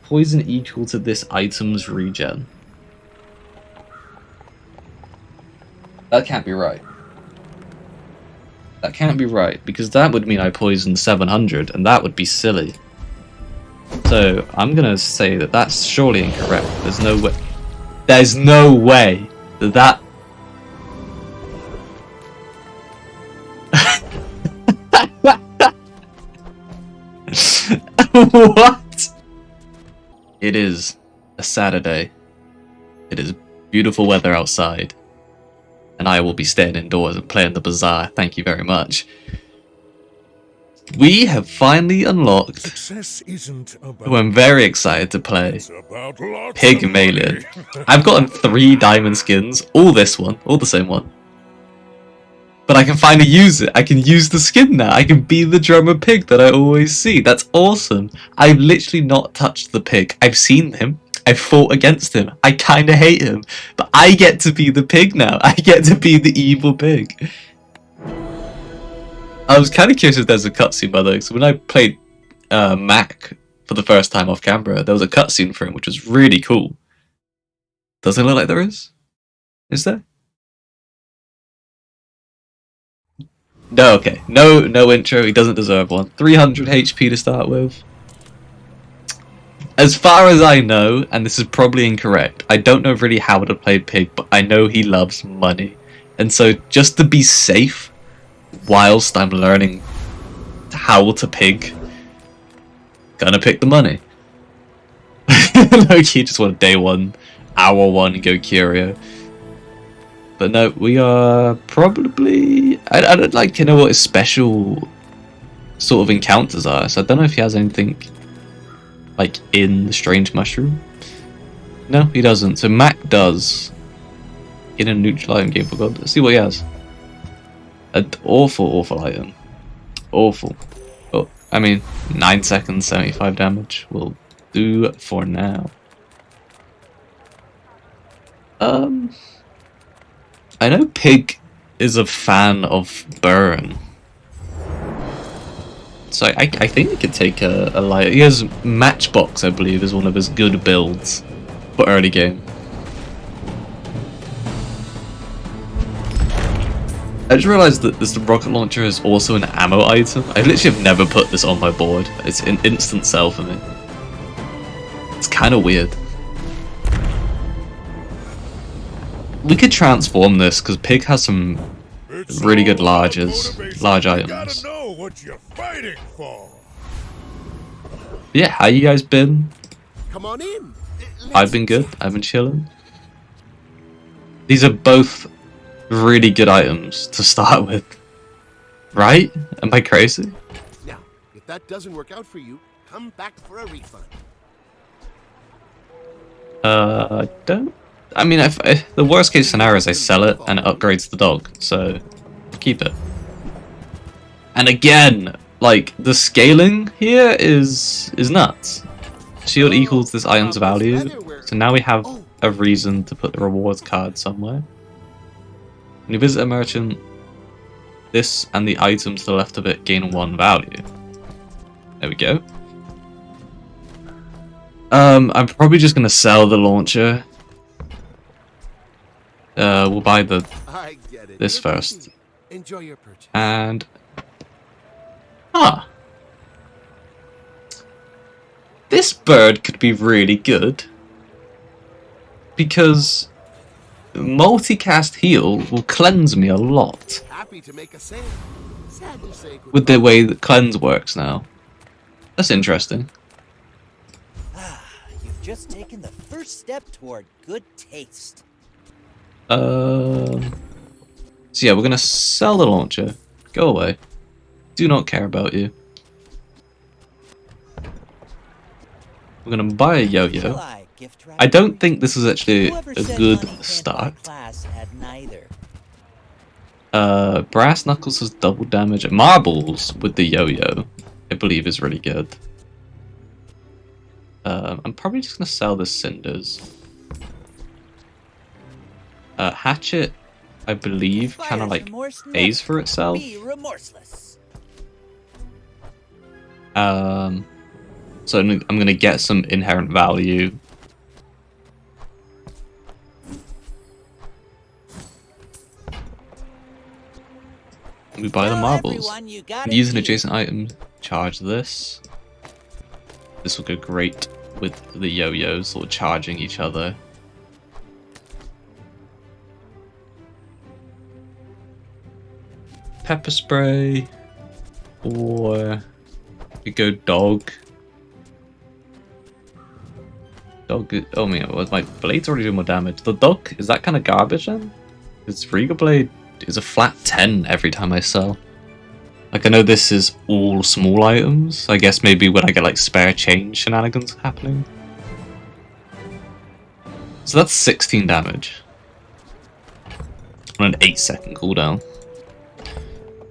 Poison equal to this item's regen. That can't be right. That can't be right, because that would mean I poisoned 700, and that would be silly. So, I'm gonna say that that's surely incorrect. There's no way. There's no way that that... What? It is a Saturday. It is beautiful weather outside. And I will be staying indoors and playing the Bazaar. Thank you very much. We have finally unlocked who I'm very excited to play. Pygmalion. I've gotten 3 diamond skins, all this one, all the same one. But I can finally use it. I can use the skin now. I can be the drummer pig that I always see. That's awesome. I've literally not touched the pig. I've seen him. I've fought against him. I kind of hate him. But I get to be the pig now. I get to be the evil pig. I was kind of curious if there's a cutscene, by the way. So when I played Mac for the first time off camera, there was a cutscene for him, which was really cool. Does it look like there is? Is there? No, okay. No intro. He doesn't deserve one. 300 HP to start with. As far as I know, and this is probably incorrect, I don't know really how to play Pig, but I know he loves money. And so, just to be safe, whilst I'm learning how to pig, gonna pick the money. Loki just want day 1, hour 1, and go Curio. But no, we are probably... I don't like, you know what his special sort of encounters are, so I don't know if he has anything like in the strange mushroom. No, he doesn't. So Mac does in a neutral item game for God. Let's see what he has. An awful item. Awful. Oh, I mean, 9 seconds, 75 damage will do for now. I know Pig is a fan of Burn. So I think he could take a light. He has Matchbox, I believe, is one of his good builds for early game. I just realised that this rocket launcher is also an ammo item. I literally have never put this on my board. It's an instant sell for me. It's kind of weird. We could transform this because Pig has some really good large items. What you're fighting for. Yeah, how you guys been? Come on in. I've been good. I've been chilling. These are both really good items to start with, right? Am I crazy? Now, if that doesn't work out for you, come back for a refund. Don't. I mean, if the worst case scenario is I sell it and it upgrades the dog, so keep it. And again, like, the scaling here is nuts. Shield equals this item's value, so now we have a reason to put the rewards card somewhere. When you visit a merchant, this and the item to the left of it gain 1 value. There we go. I'm probably just gonna sell the launcher. We'll buy this first. Enjoy your purchase. And this bird could be really good because multicast heal will cleanse me a lot Happy to make a sale. Sad to say goodbye. with the way that cleanse works now. That's interesting. You've just taken the first step toward good taste. So yeah, we're gonna sell the launcher. Go away. Do not care about you. We're gonna buy a yo-yo. I don't think this is actually a good start. Brass Knuckles has double damage. Marbles with the yo-yo, I believe, is really good. I'm probably just gonna sell the cinders. Hatchet, I believe, kind of like pays for itself. So I'm going to get some inherent value. We buy the Tell marbles. everyone you got a Use an deal. adjacent item. Charge this. This will go great with the yo-yos, sort of charging each other. Pepper spray. Or we go dog. Dog. Oh man, my blade's already doing more damage. The dog, is that kind of garbage then? It's Regal Blade is a flat 10 every time I sell. Like, I know this is all small items. I guess maybe when I get like spare change shenanigans happening. So that's 16 damage on an 8-second cooldown.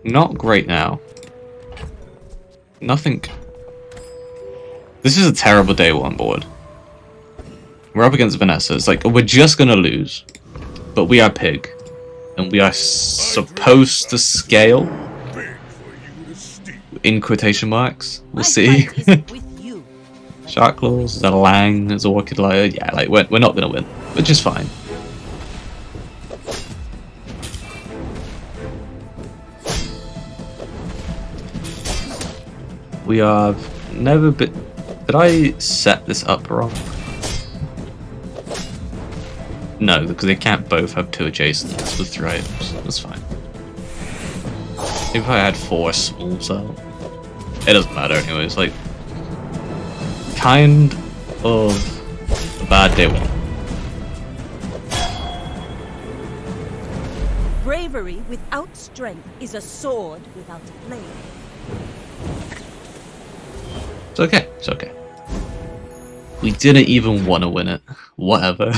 Not great now. Nothing. This is a terrible day one board. We're up against Vanessa. It's like, we're just gonna lose. But we are Pig. And we are supposed to scale. In quotation marks. We'll see. Shark Claws, is that a Lang, is a Orchid Liar? Yeah, like, we're not gonna win. Which is fine. We have never been... Did I set this up wrong? No, because they can't both have 2 adjacents with 3 items. That's fine. If I had 4 small cell, it doesn't matter anyways. Like, kind of a bad day one. Bravery without strength is a sword without a blade. It's okay. It's okay. We didn't even want to win it. Whatever.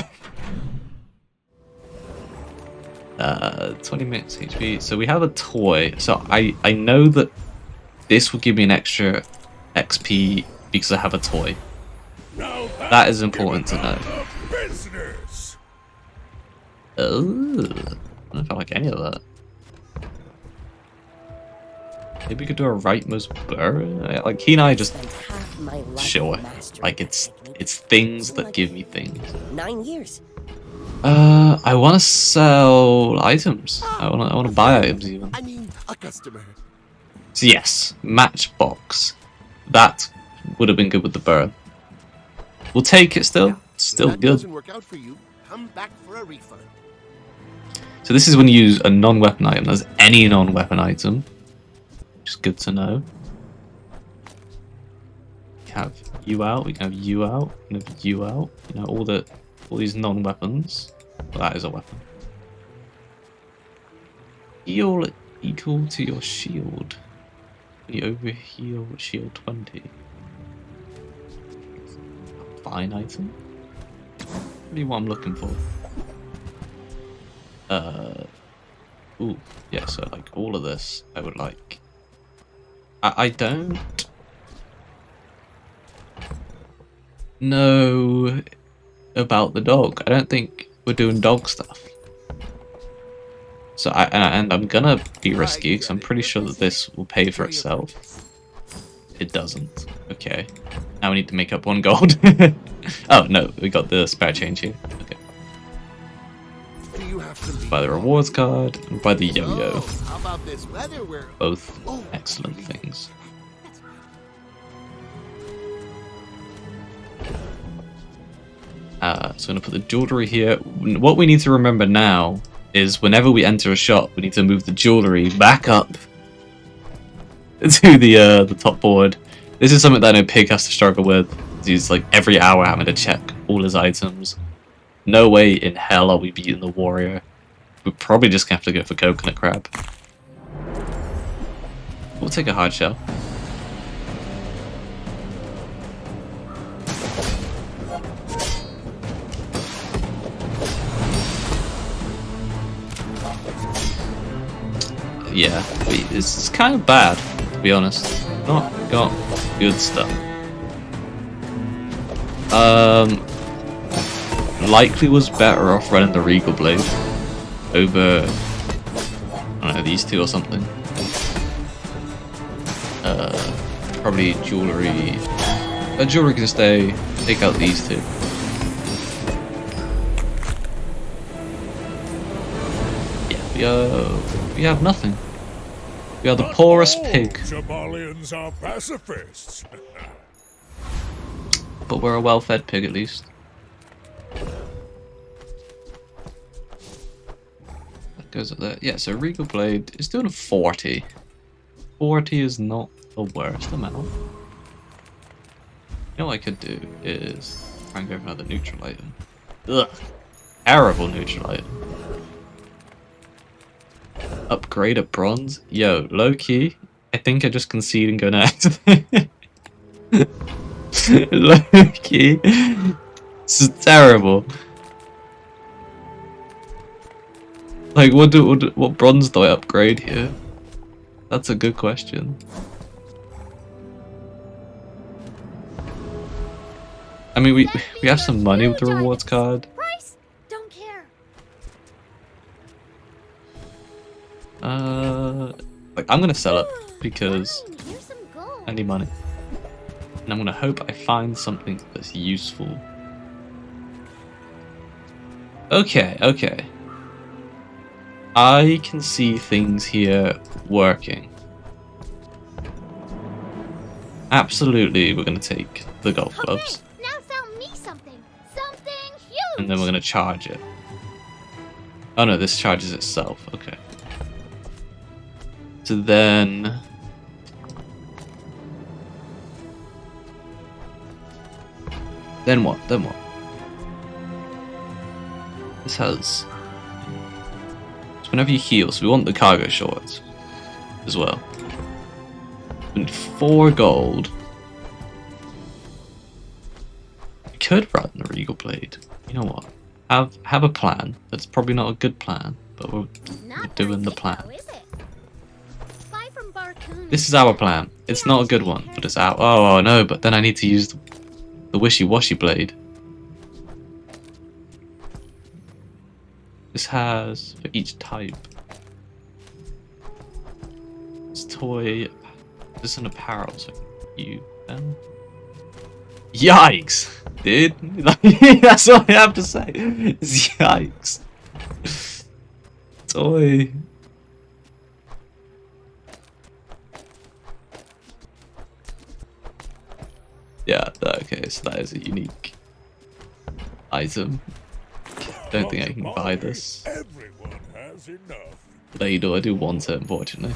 20 minutes HP. So we have a toy. So I know that this will give me an extra XP because I have a toy. That is important to know. Oh, I don't feel like any of that. Maybe we could do a rightmost burr. Like, he and I just sure. Like, it's things that give me things. 9 years. I want to sell items. I want to buy items even. I mean, a customer. So yes, matchbox. That would have been good with the burr. We'll take it still. Still If that good. doesn't work out for you, come back for a refund. So this is when you use a non-weapon item. There's any non-weapon item. Which is good to know. We have you out. We can have you out. We can have you out. You know, all these non-weapons. Well, that is a weapon. Heal equal to your shield. You overheal shield 20. Fine item. Really what I'm looking for. Ooh, yeah, so like all of this I would like. I don't know about the dog. I don't think we're doing dog stuff. So and I'm gonna be risky because I'm pretty sure that this will pay for itself. It doesn't. Okay. Now we need to make up 1 gold. Oh no, we got the spare change here. Okay. Buy the rewards card and buy the yo-yo. How about this weather where Both excellent things. So I'm gonna put the jewelry here. What we need to remember now is whenever we enter a shop, we need to move the jewelry back up to the top board. This is something that I know Pig has to struggle with. He's like every hour having to check all his items. No way in hell are we beating the warrior. We're probably just gonna have to go for coconut crab. We'll take a hard shell. Yeah, it's kind of bad, to be honest. Not got good stuff. Likely was better off running the Regal Blade over, I don't know, these two or something. Probably jewelry A jewelry can stay. Take out these two. Yeah, we have nothing. We are the poorest pig. Somalians are pacifists. But we're a well-fed pig at least. That goes up there. Yeah, so Regal Blade is doing a 40. 40 is not the worst amount. You know what I could do is try and go for another neutral item. Ugh. Terrible neutral item. Upgrade a bronze? Yo, low key, I think I just concede and go next. Low key. This is terrible. Like, what bronze do I upgrade here? That's a good question. I mean, we have some money with the rewards card. Price? Don't care. Like, I'm gonna sell it because Fine, here's some gold. I need money. And I'm gonna hope I find something that's useful. Okay, okay. I can see things here working. Absolutely, we're gonna take the golf clubs. Okay, now sell me something. Something huge. And then we're gonna charge it. Oh no, this charges itself. Okay. So then... Then what? Then what? This has... So whenever you heal, so we want the cargo shorts as well. And 4 gold. We could run the Regal Blade. You know what? Have a plan. That's probably not a good plan, but we're doing the plan. Is it? Buy from Barcoon. This is our plan. It's not a good one, but it's our... Oh no, but then I need to use the wishy-washy blade. This has, for each type, it's toy, this is an apparel, so you, yikes, dude, that's all I have to say, it's yikes, toy. Yeah, okay, so that is a unique item. Don't think I can buy this. Everyone has enough. There you do, I do want it, unfortunately.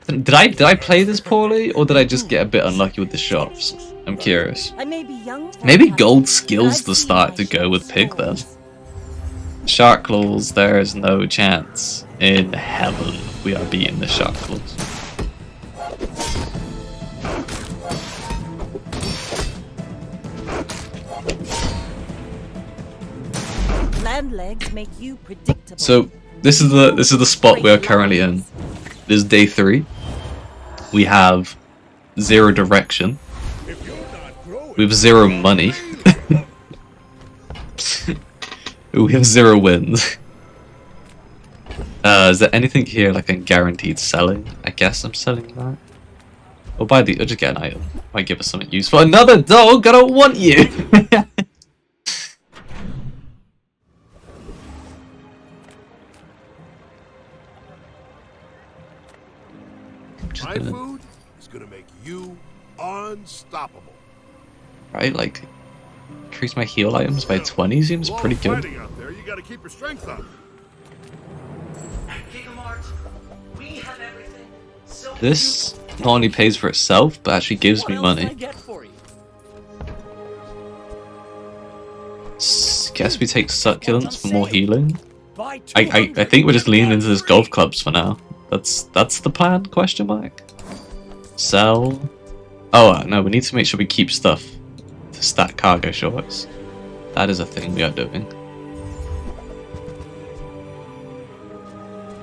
Did I play this poorly, or did I just get a bit unlucky with the shops? I'm curious. I may be young. Maybe gold skills the start to go with pig then. Shark claws, there is no chance in heaven we are beating the shark claws. Land legs make you predictable. So this is the spot we are currently in. This is day 3. We have 0 direction. If you're not growing, We have 0 money. We have 0 wins. Is there anything here like I'm guaranteed selling? I guess I'm selling that. Or buy the, or just get an item. Might give us something useful. Another dog! I don't want you! My food is gonna make you unstoppable. Right, like, increase my heal items by 20 seems pretty good. Fighting out there, you gotta keep your strength up. This not only pays for itself, but actually gives me money. Guess we take succulents for more healing. I think we're just leaning into this golf clubs for now. That's the plan? Question mark. Sell. Oh no, we need to make sure we keep stuff to stack cargo shorts. That is a thing we are doing.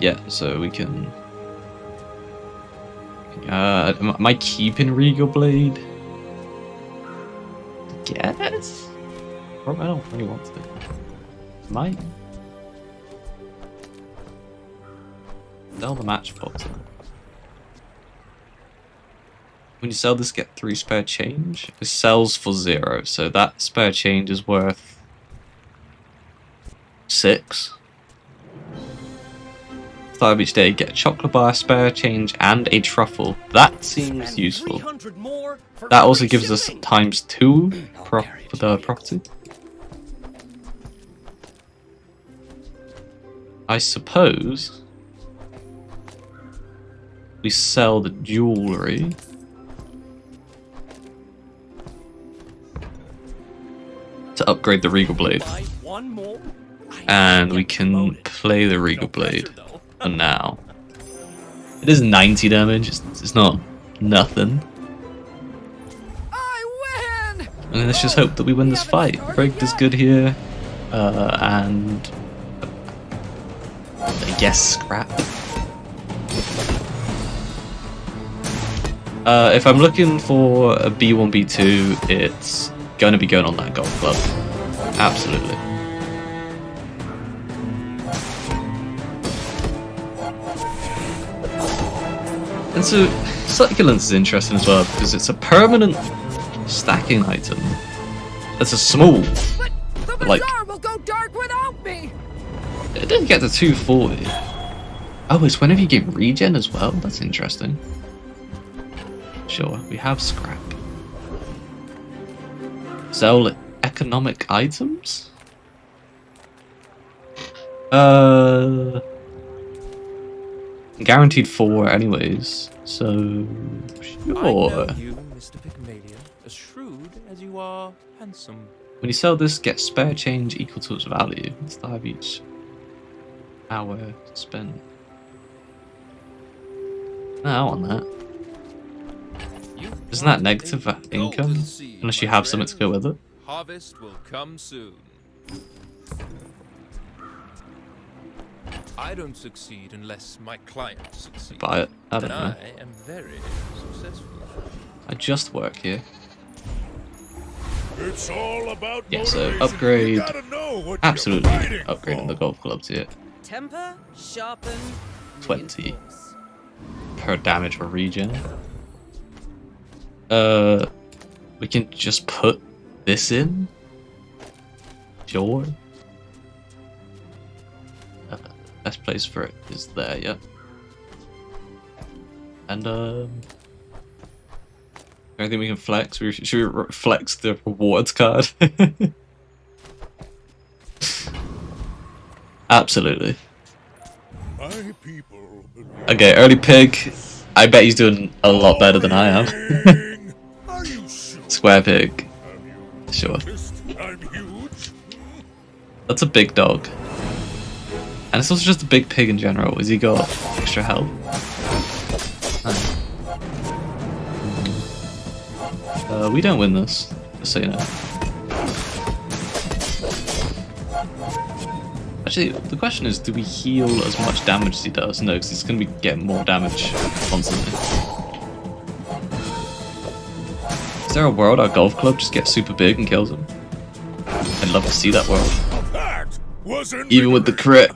Yeah, so we can. Am I keeping Regal Blade? Yes. Or I don't really want to. Might. Sell the matchbox. When you sell this, get 3 spare change. It sells for 0, so that spare change is worth 6. Start of each day, get a chocolate bar, spare change, and a truffle. That seems Spend useful. 300 more for That also free gives us shipping. ×2 for the property. I suppose we sell the jewellery. To upgrade the Regal Blade. Buy one more. And we can play the Regal Blade for now. It is 90 damage, it's not nothing. I win! And let's just hope that we win this fight. Rigged is good here. And I guess scrap. If I'm looking for a B1, B2, it's going to be going on that golf club. Absolutely. And so, succulence is interesting as well because it's a permanent stacking item. It's a small, But the like, bazaar will go dark without me. it didn't get to 240. Oh, it's whenever you get regen as well? That's interesting. Sure, we have scrap. Sell economic items? Guaranteed 4 anyways, so I sure. know you, Mr. Pygmalion, as shrewd as you are handsome. When you sell this, get spare change equal to its value. Let's dive each hour spent. No, I want that. Isn't that negative income? Unless you have something to go with it. Harvest will come soon. I don't succeed unless my clients succeed. Buy it. I don't And know. I am very successful. I just work here. It's all about Yeah, so motivation. upgrade. You gotta know what Absolutely you're fighting upgrading the for. golf club to Temper, sharpen, 20 reinforce. per damage or regen. We can just put this in. Sure. Best place for it is there, yeah. And anything we can flex? Should we flex the rewards card? Absolutely. My people believe Okay, early pig. I bet he's doing a lot better than I am. in- Are you sure? Square pig. Have you Sure. noticed I'm huge? That's a big dog. And it's also just a big pig in general. Has he got extra health? We don't win this, just so you know. Actually, the question is, do we heal as much damage as he does? No, because he's going to be getting more damage constantly. Is there a world our golf club just gets super big and kills him? I'd love to see that world. That was Even with the crit.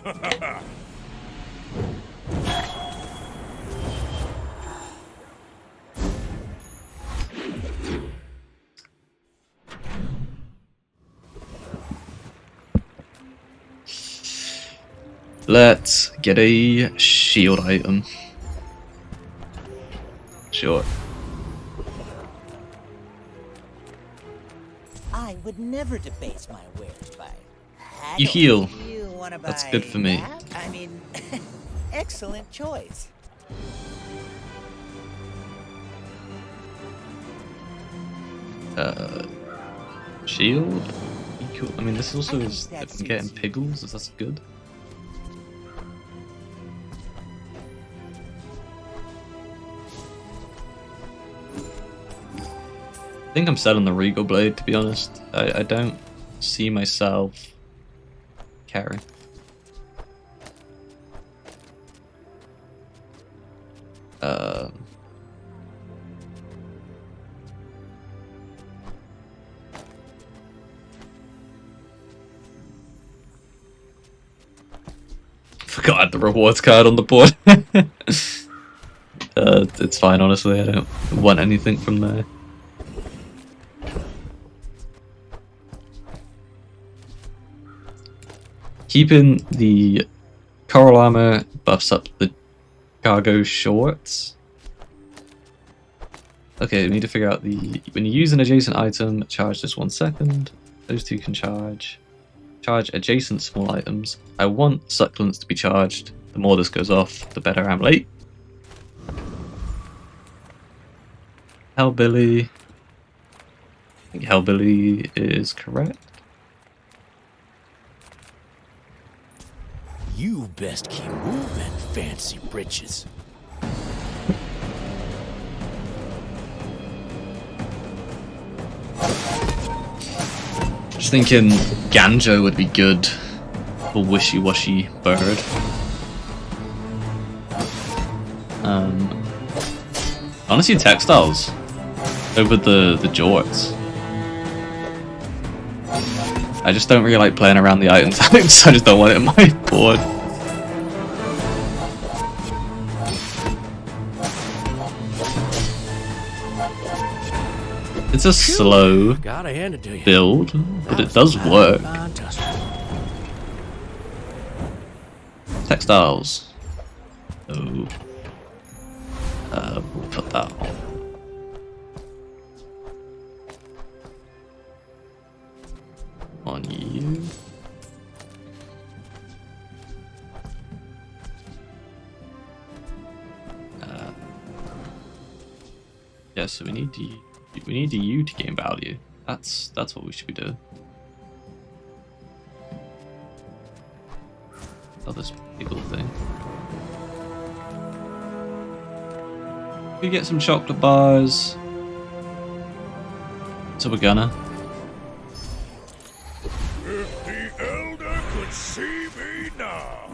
Let's get a shield item. Sure. I would never debase my wares by You haggling. heal. You wanna That's buy good for me. that? I mean, excellent choice. Shield? Equal. I mean, this also I is think that if I'm getting suits you. piggles, is that good? I think I'm selling the Regal Blade, to be honest. I don't see myself caring. Forgot I had the rewards card on the board. It's fine, honestly. I don't want anything from there. Keeping the coral armor buffs up the cargo shorts. Okay, we need to figure out the... When you use an adjacent item, charge just 1 second. Those two can charge. Charge adjacent small items. I want succulents to be charged. The more this goes off, the better I'm late. Hellbilly. I think Hellbilly is correct. You best keep moving, fancy britches. Just thinking Ganjo would be good for wishy-washy bird. Honestly, textiles over the jorts. I just don't really like playing around the item types. I just don't want it in my board. It's a slow Gotta hand it to you. build, but it does work. Textiles. Oh. We'll put that on. On you. Yeah, so we need the U to gain value. That's what we should be doing. Oh, this pickle thing. We get some chocolate bars. So we're gonna. If the Elder could see me now.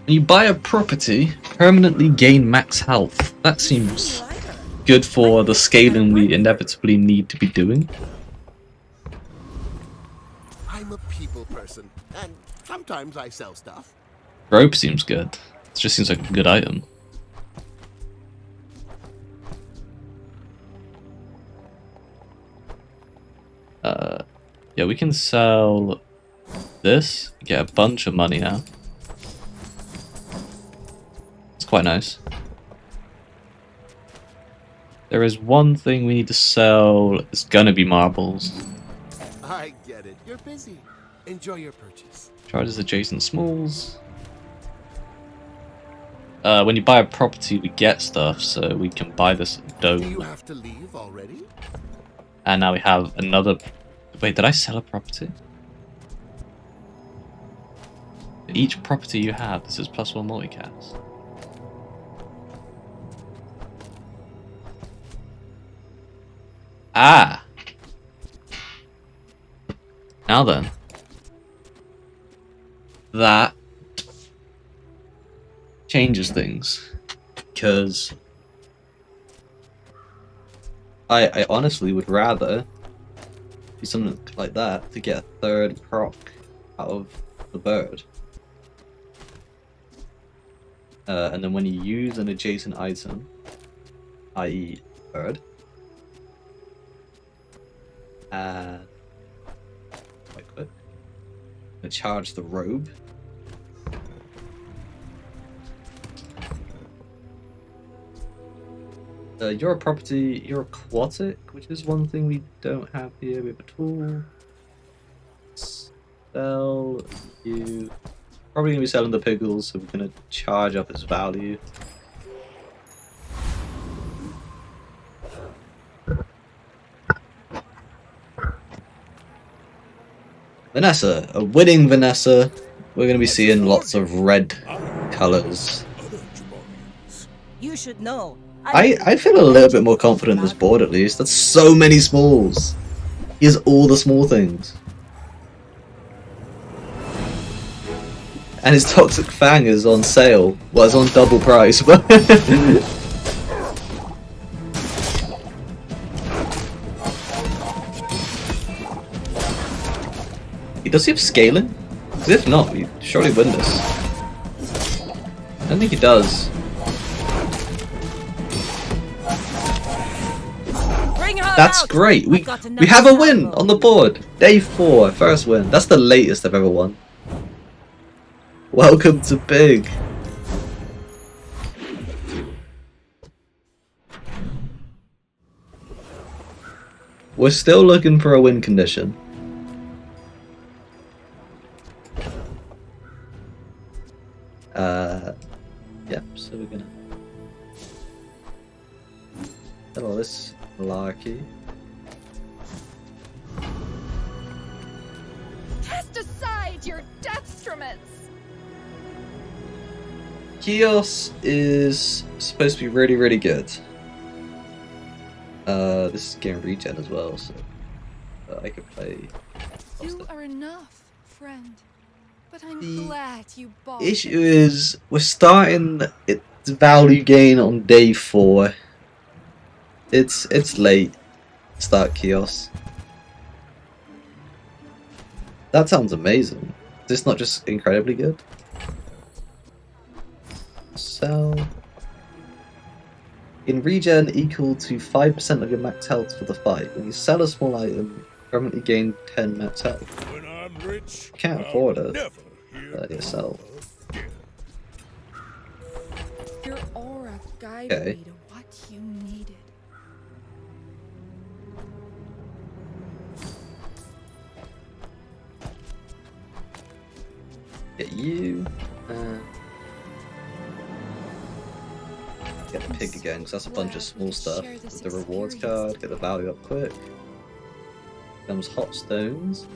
When you buy a property, permanently gain max health. That seems good for the scaling we inevitably need to be doing. I'm a people person, and sometimes I sell stuff. Rope seems good. It just seems like a good item. Yeah, we can sell this, get a bunch of money now. It's quite nice. There is one thing we need to sell. It's gonna be marbles. I get it. You're busy. Enjoy your purchase. Charges adjacent smalls. When you buy a property, we get stuff, so we can buy this Do you dome. have to leave already? And now we have another... Wait, did I sell a property? Each property you have, this is +1 multicast. Ah! Now then. That changes things. Because I honestly would rather do something like that to get a third proc out of the bird. And then when you use an adjacent item, i.e. bird, quite quick, charge the robe. You're a property, you're aquatic, which is one thing we don't have here. We have a tool. Sell you. Probably gonna be selling the pickles, so we're gonna charge up its value. Vanessa, a winning Vanessa. We're gonna be seeing lots of red colors. You should know. I feel a little bit more confident in this board at least. That's so many smalls. He has all the small things. And his Toxic Fang is on sale. Well, it's on double price, but... Does he have scaling? Because if not, we surely win this. I don't think he does. Bring her That's out. great. We I've got we another have a win salvo. on the board. Day 4, first win. That's the latest I've ever won. Welcome to Big. We're still looking for a win condition. Yep, so we're gonna all this malarkey. Cast aside your deathstruments! Kios is supposed to be really, really good. This is getting regen as well, so I could play. You are enough, friend. But I'm The glad you bought Issue is we're starting its value gain on day 4. It's late. Start Kios. That sounds amazing. Is this not just incredibly good? Sell. In regen equal to 5% of your max health for the fight. When you sell a small item, you permanently gain 10 max health. When I'm rich, Can't I'll afford it. never hear Yourself. again. your aura guided Okay. me to what you needed. Get you. Get the pig again, because that's a bunch of small stuff. With the rewards card, get the value up quick. Comes hot stones.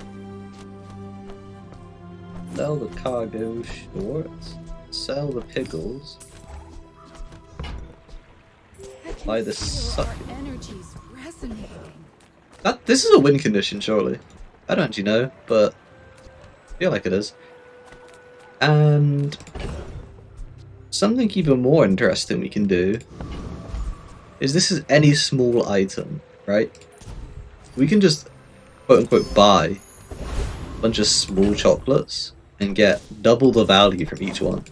Sell the cargo shorts. Sell the pickles. I can Buy the feel suck. our energies resonating. This is a win condition, surely. I don't actually know, but I feel like it is. And something even more interesting we can do is this is any small item, right? We can just quote unquote buy a bunch of small chocolates and get double the value from each one.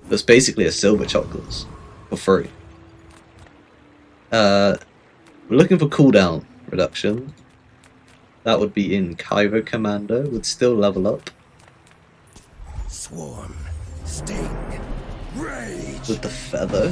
That's basically a silver chocolates for free. We're looking for cooldown reduction. That would be in Cairo Commando, would still level up Swarm, sting, rage. with the feather.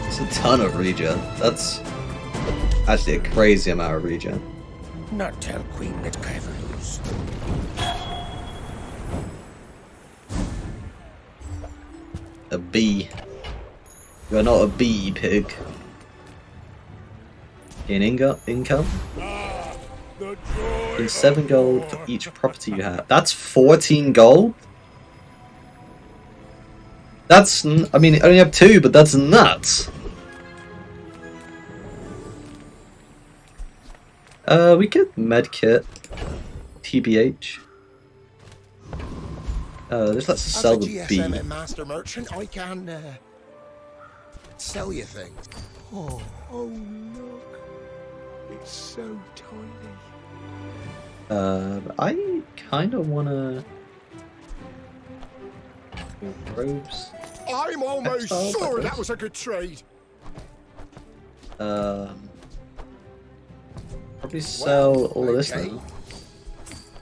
It's a ton of regen. That's actually a crazy amount of regen. Not tell Queen that Cavaliers. A bee. You're not a bee, pig. In income? The joy In 7 gold for each property you have. That's 14 gold? That's, I mean, I only have 2, but that's nuts. We could medkit. TBH. This lets us sell As a the GSM bee. and master merchant, I can sell you things. Oh look, it's so tiny. I kind of wanna robes. I'm almost Textiles like sure this. that was a good trade. Probably sell all of this okay. now.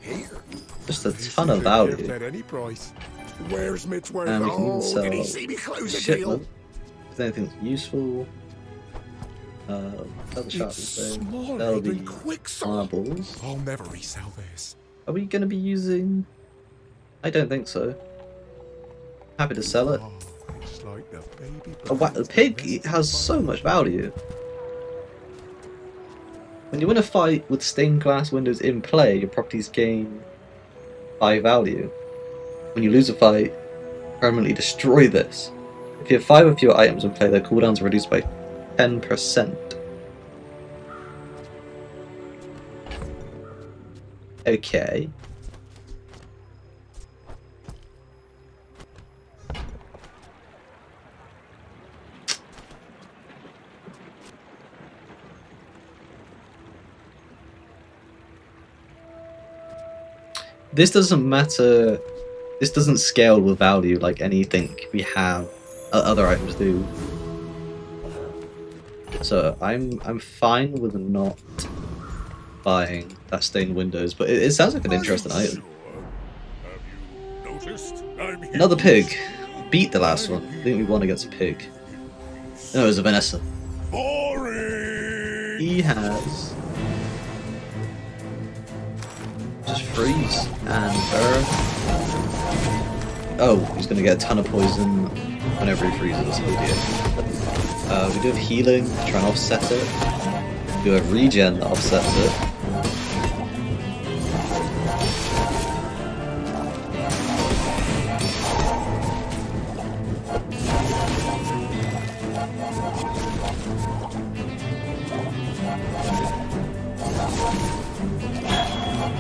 Here. Just a This ton is of a gift value. at any price. Where's Midsworth? And we can even Oh, sell did he see me close a shipment. deal? If there's anything useful. Sell the sharpening It's stone. smaller Sell than the Quicksilver. marbles. I'll never resell this. Are we going to be using? I don't think so. Happy to sell it. Oh, it's like the baby The pig has so much value. When you win a fight with stained glass windows in play, your properties gain 5 value. When you lose a fight, Permanently destroy this. If you have 5 or fewer items in play, their cooldowns are reduced by 10%. Okay. This doesn't matter. This doesn't scale with value like anything we have other items do. So I'm fine with not buying that stained windows, but it sounds like an interesting item. Have you noticed? I'm here. Another pig. Beat the last one. I think we won against a pig. No, it was a Menace. Boring. He has just freeze and burn. Oh, he's gonna get a ton of poison whenever he freezes. Oh dear. We do have healing to try and offset it. We do have regen that offsets it.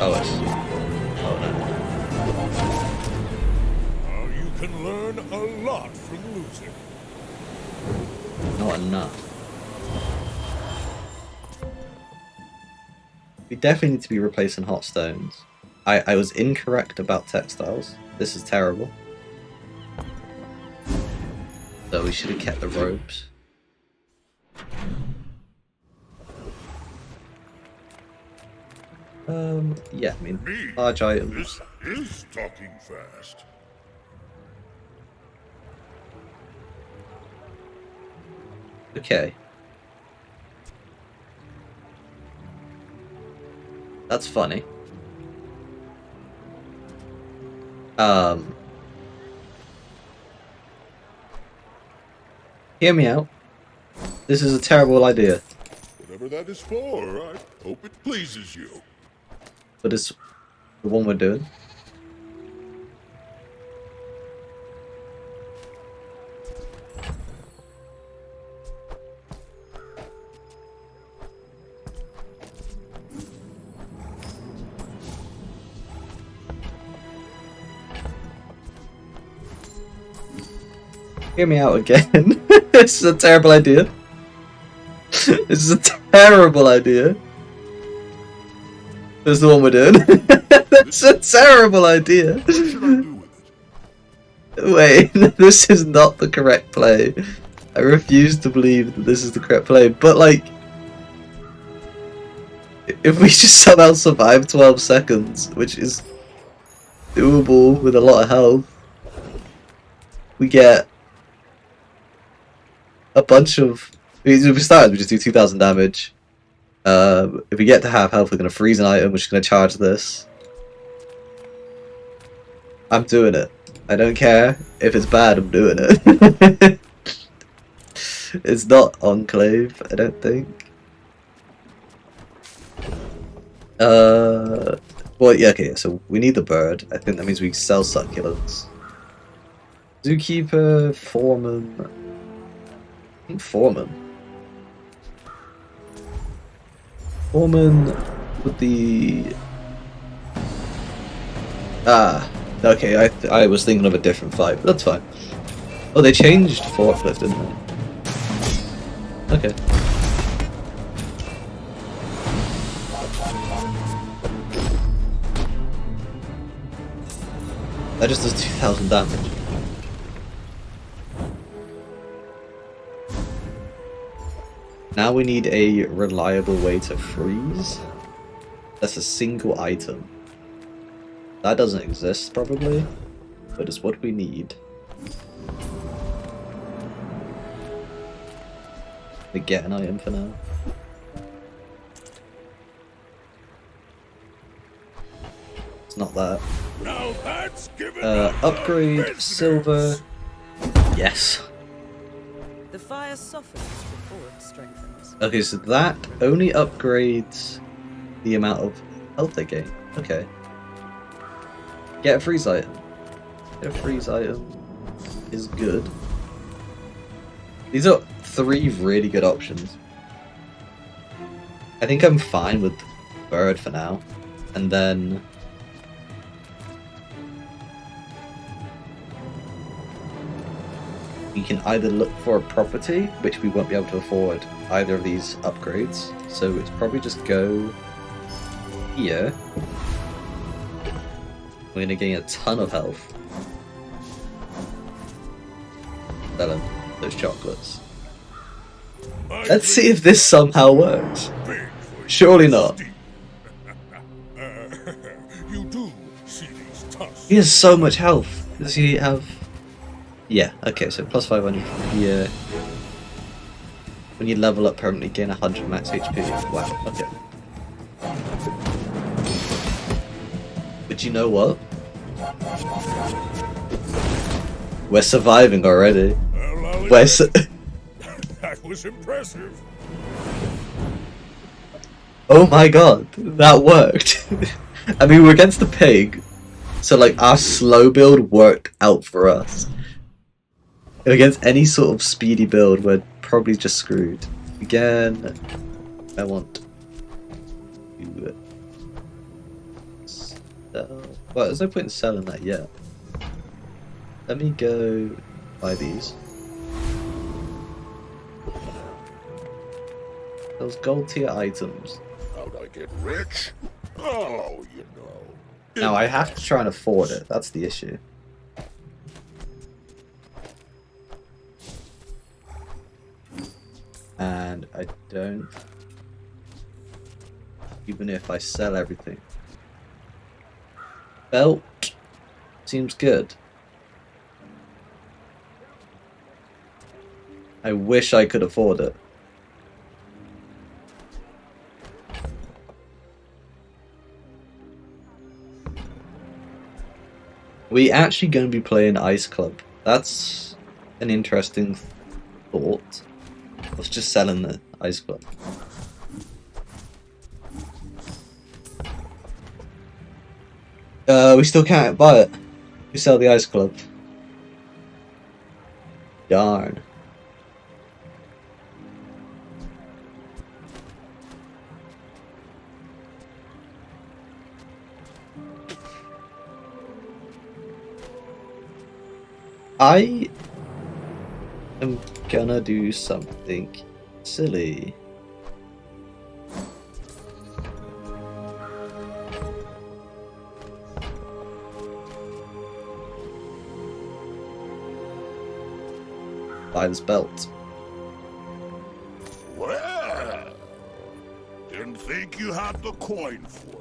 Oh, it's... Oh Now you can learn a lot from losing. no. Not enough. We definitely need to be replacing hot stones. I was incorrect about textiles. This is terrible. So we should have kept the ropes. Yeah, I mean, Me? large items. This is talking fast. Okay. That's funny. Hear me out. This is a terrible idea, Whatever that is for, I hope it pleases you. but it's the one we're doing. Hear me out again. This is a terrible idea. This is a terrible idea. This is the one we're doing. That's a terrible idea. What should I do with it? Wait, this is not the correct play. I refuse to believe that this is the correct play, but like... If we just somehow survive 12 seconds, which is doable with a lot of health, we get a bunch of... If we start, we just do 2,000 damage. If we get to half health, we're going to freeze an item, which is going to charge this. I'm doing it. I don't care if it's bad, I'm doing it. It's not Enclave, I don't think. Well, yeah, okay, so we need the bird. I think that means we sell succulents. Zookeeper, foreman... I think foreman. Foreman with the... Ah, okay, I was thinking of a different fight, but that's fine. Oh, they changed forklift, didn't they? Okay. That just does 2,000 damage. Now we need a reliable way to freeze. That's a single item. That doesn't exist, probably, but it's what we need. We get an item for now. It's not that. Now that's given up Upgrade, business. silver. Yes. The fire softens before it strengthens. Okay, so that only upgrades the amount of health they gain. Okay. Get a freeze item. Get a freeze item. is good. These are 3 really good options. I think I'm fine with bird for now. And then we can either look for a property, which we won't be able to afford either of these upgrades. So it's probably just go here. We're gonna gain a ton of health. Selling those chocolates. Let's see if this somehow works. Surely not. You do see these tusks. He has so much health. Does he have... Yeah, okay, so plus 500 here. When you level up permanently, gain 100 max HP. Wow, okay. But you know what? We're surviving already. Well, We're that was impressive. Oh my god, that worked. I mean, we're against the pig, so like our slow build worked out for us. Against any sort of speedy build, we're probably just screwed. Again, I want to sell. Well, there's no point in selling that yet. Let me go buy these. Those gold tier items. How'd I get rich? Oh, you know. Now I have to try and afford it. That's the issue. And I don't. Even if I sell everything. Belt seems good. I wish I could afford it. We actually going to be playing Ice Club. That's an interesting thought. Let's just selling the Ice Club. We still can't buy it. We sell the Ice Club. Darn. I am gonna do something silly. Buy this belt. Well, didn't think you had the coin for it.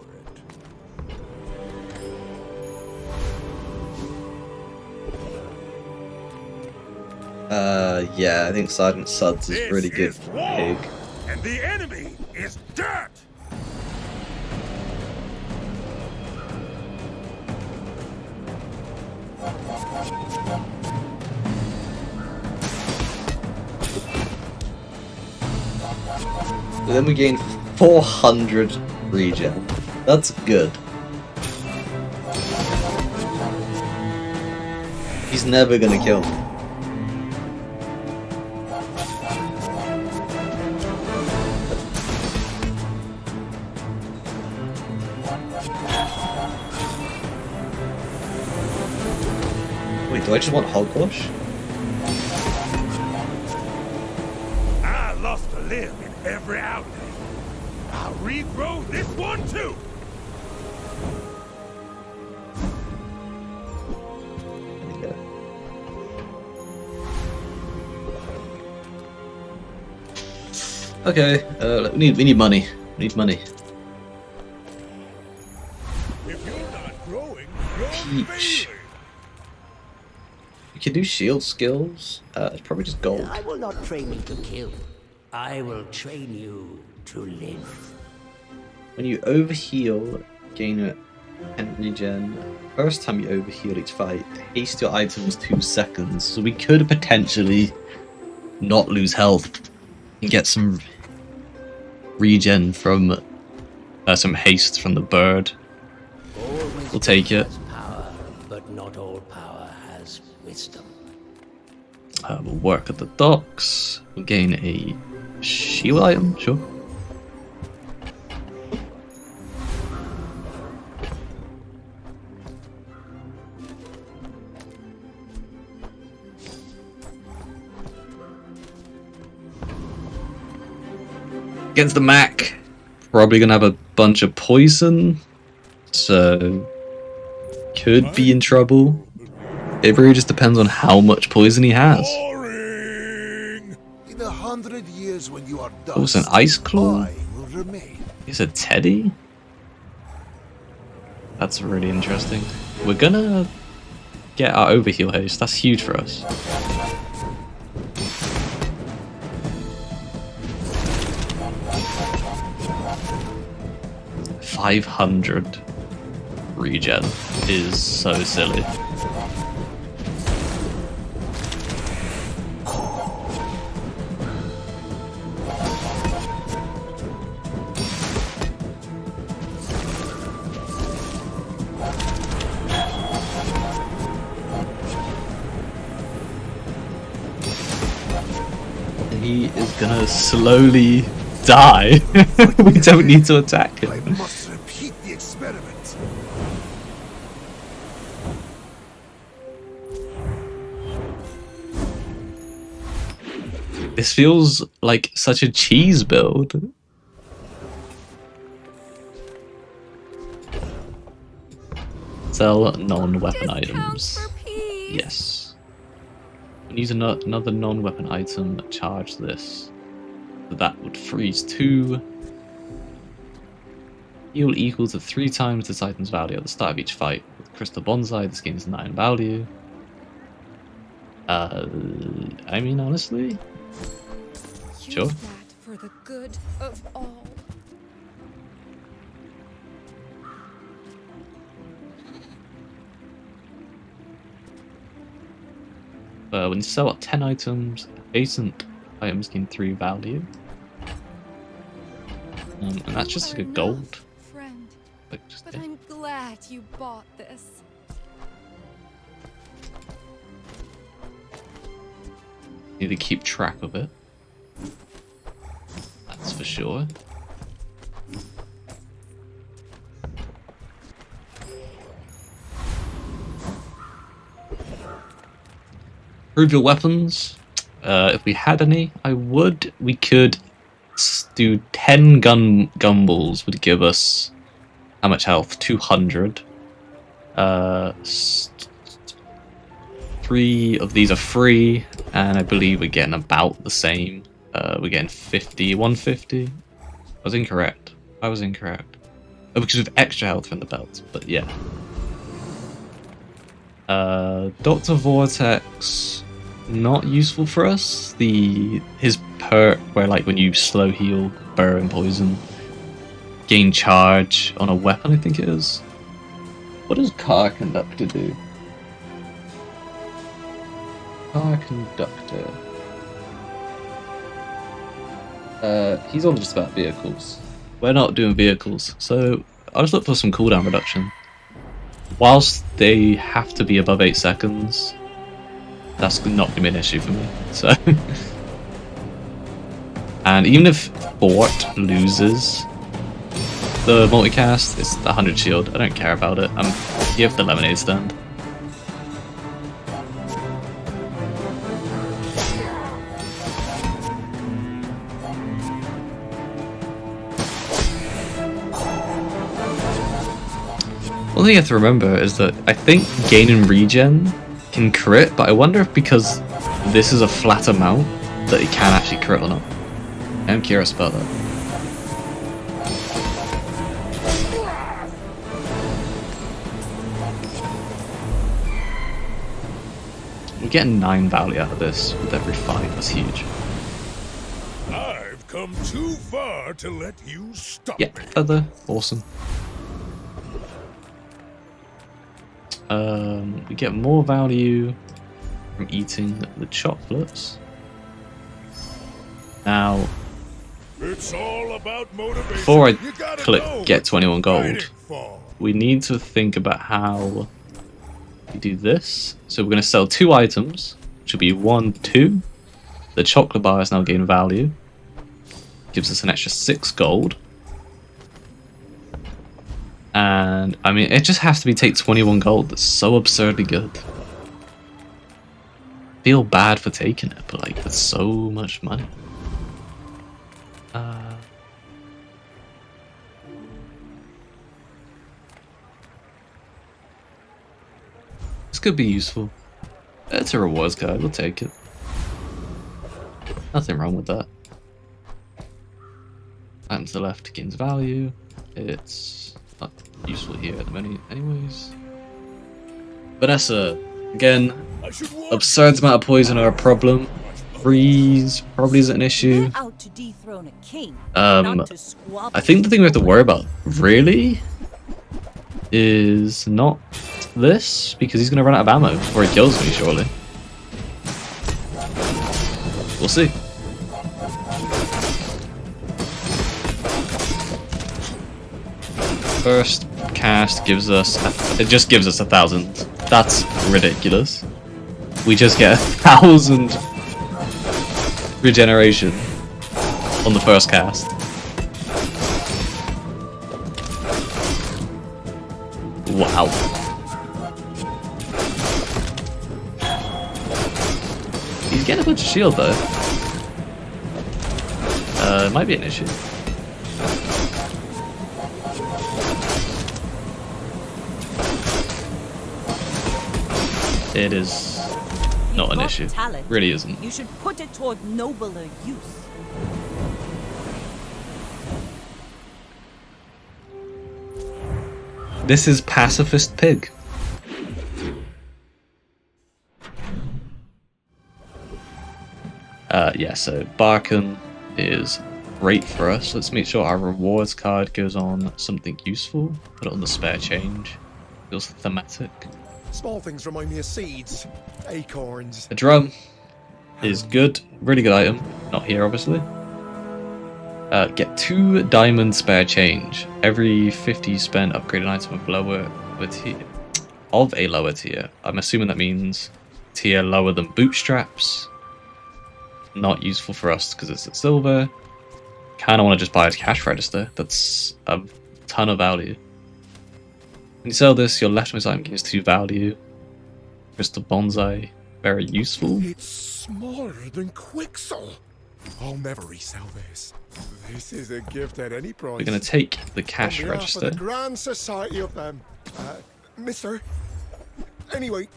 Yeah, I think Sergeant Suds is This really good is for war, pig. and the enemy is dirt. So then we gain 400 regen. That's good. He's never gonna kill me. Wait, do I just want hogwash? I lost a limb in every outing. I'll regrow this one too. Okay, we need money. We need money. If you're not growing, you're Peach. failing. We can do shield skills. It's probably just gold. I will not train you to kill. I will train you to live. When you overheal, gain a 10 regen. First time you overheal each fight, haste your items 2 seconds. So we could potentially not lose health and get some regen from some haste from the bird. All wisdom We'll take it. has power, but not all power has wisdom. We'll work at the docks. We'll gain a shield item, sure. Against the Mac, probably gonna have a bunch of poison, so could be in trouble. It really just depends on how much poison he has. In 100 years when you are dust, Oh, it's an ice claw. I will remain. Is it Teddy? That's really interesting. We're gonna get our overheal haste. That's huge for us. $500 regen is so silly. He is gonna slowly die. We don't need to attack him. I must repeat the experiment. This feels like such a cheese build. Sell non-weapon items. Yes. Use another non-weapon item. Charge this. So that would freeze 2. Heal equal to 3 times this item's value at the start of each fight. With Crystal Bonsai, this gains 9 value. I mean, honestly, sure. Use that for the good of all. When you sell 10 items, adjacent items gain 3 value. And that's just like a gold. Friend, Like just, but yeah. I'm glad you bought this. Need to keep track of it. That's for sure. Improve your weapons. If we had any, I would. We could do 10 gun balls would give us how much health? 200. 3 of these are free, and I believe we're getting about the same. We're getting 50, 150. I was incorrect. Oh, because we have extra health from the belt, but yeah. Dr. Vortex, not useful for us. His perk where like when you slow heal, burn poison, gain charge on a weapon, I think it is. What does Car Conductor do? Car Conductor. He's all just about vehicles. We're not doing vehicles, so I'll just look for some cooldown reduction. Whilst they have to be above 8 seconds, that's not going to be an issue for me. So, and even if Fort loses the multicast, it's the 100 shield. I don't care about it. I'm here for the lemonade stand. One thing you have to remember is that I think gaining regen can crit, but I wonder if because this is a flat amount that it can actually crit or not. I'm curious about that. We're getting 9 value out of this with every fight. That's huge. I've come too far to let you stop Yeah, me. feather, awesome. We get more value from eating the chocolates. Now, It's all about motivation. before I You gotta click know get what 21 you're gold, fighting for. we need to think about how we do this. So we're going to sell 2 items, which will be 1, 2. The chocolate bar has now gained value. Gives us an extra 6 gold. And, I mean, it just has to be take 21 gold. That's so absurdly good. Feel bad for taking it, but, like, that's so much money. This could be useful. It's a rewards card, we'll take it. Nothing wrong with that. Item to the left gains value. It's not useful here at the minute anyways. Vanessa, again, absurd amount of poison are a problem. Freeze probably isn't an issue. They're out to dethrone a king, not to squabble. I think the thing we have to worry about, really, is not this, because he's going to run out of ammo before he kills me, surely. We'll see. First cast gives us, it just gives us 1,000. That's ridiculous. We just get 1,000 regeneration on the first cast. Wow. He's getting a bunch of shield though. It might be an issue. It is not an issue. Talent. Really isn't. You should put it toward nobler use. This is Pacifist Pig. Yeah, so Barkin is great for us. Let's make sure our rewards card goes on something useful. Put it on the spare change. Feels thematic. Small things remind me of seeds, acorns. The drum is good. Really good item. Not here, obviously. Get 2 diamond spare change. Every 50 spent, upgrade an item of a lower tier. I'm assuming that means tier lower than bootstraps. Not useful for us because it's at silver. Kind of want to just buy a cash register. That's a ton of value. When you sell this, your leftmost item gains 2 value. Crystal bonsai, very useful. It's smaller than Quixel. I'll never resell this. This is a gift at any price. We're going to take the cash On behalf register. of the Grand Society of them. Mister. Anyway,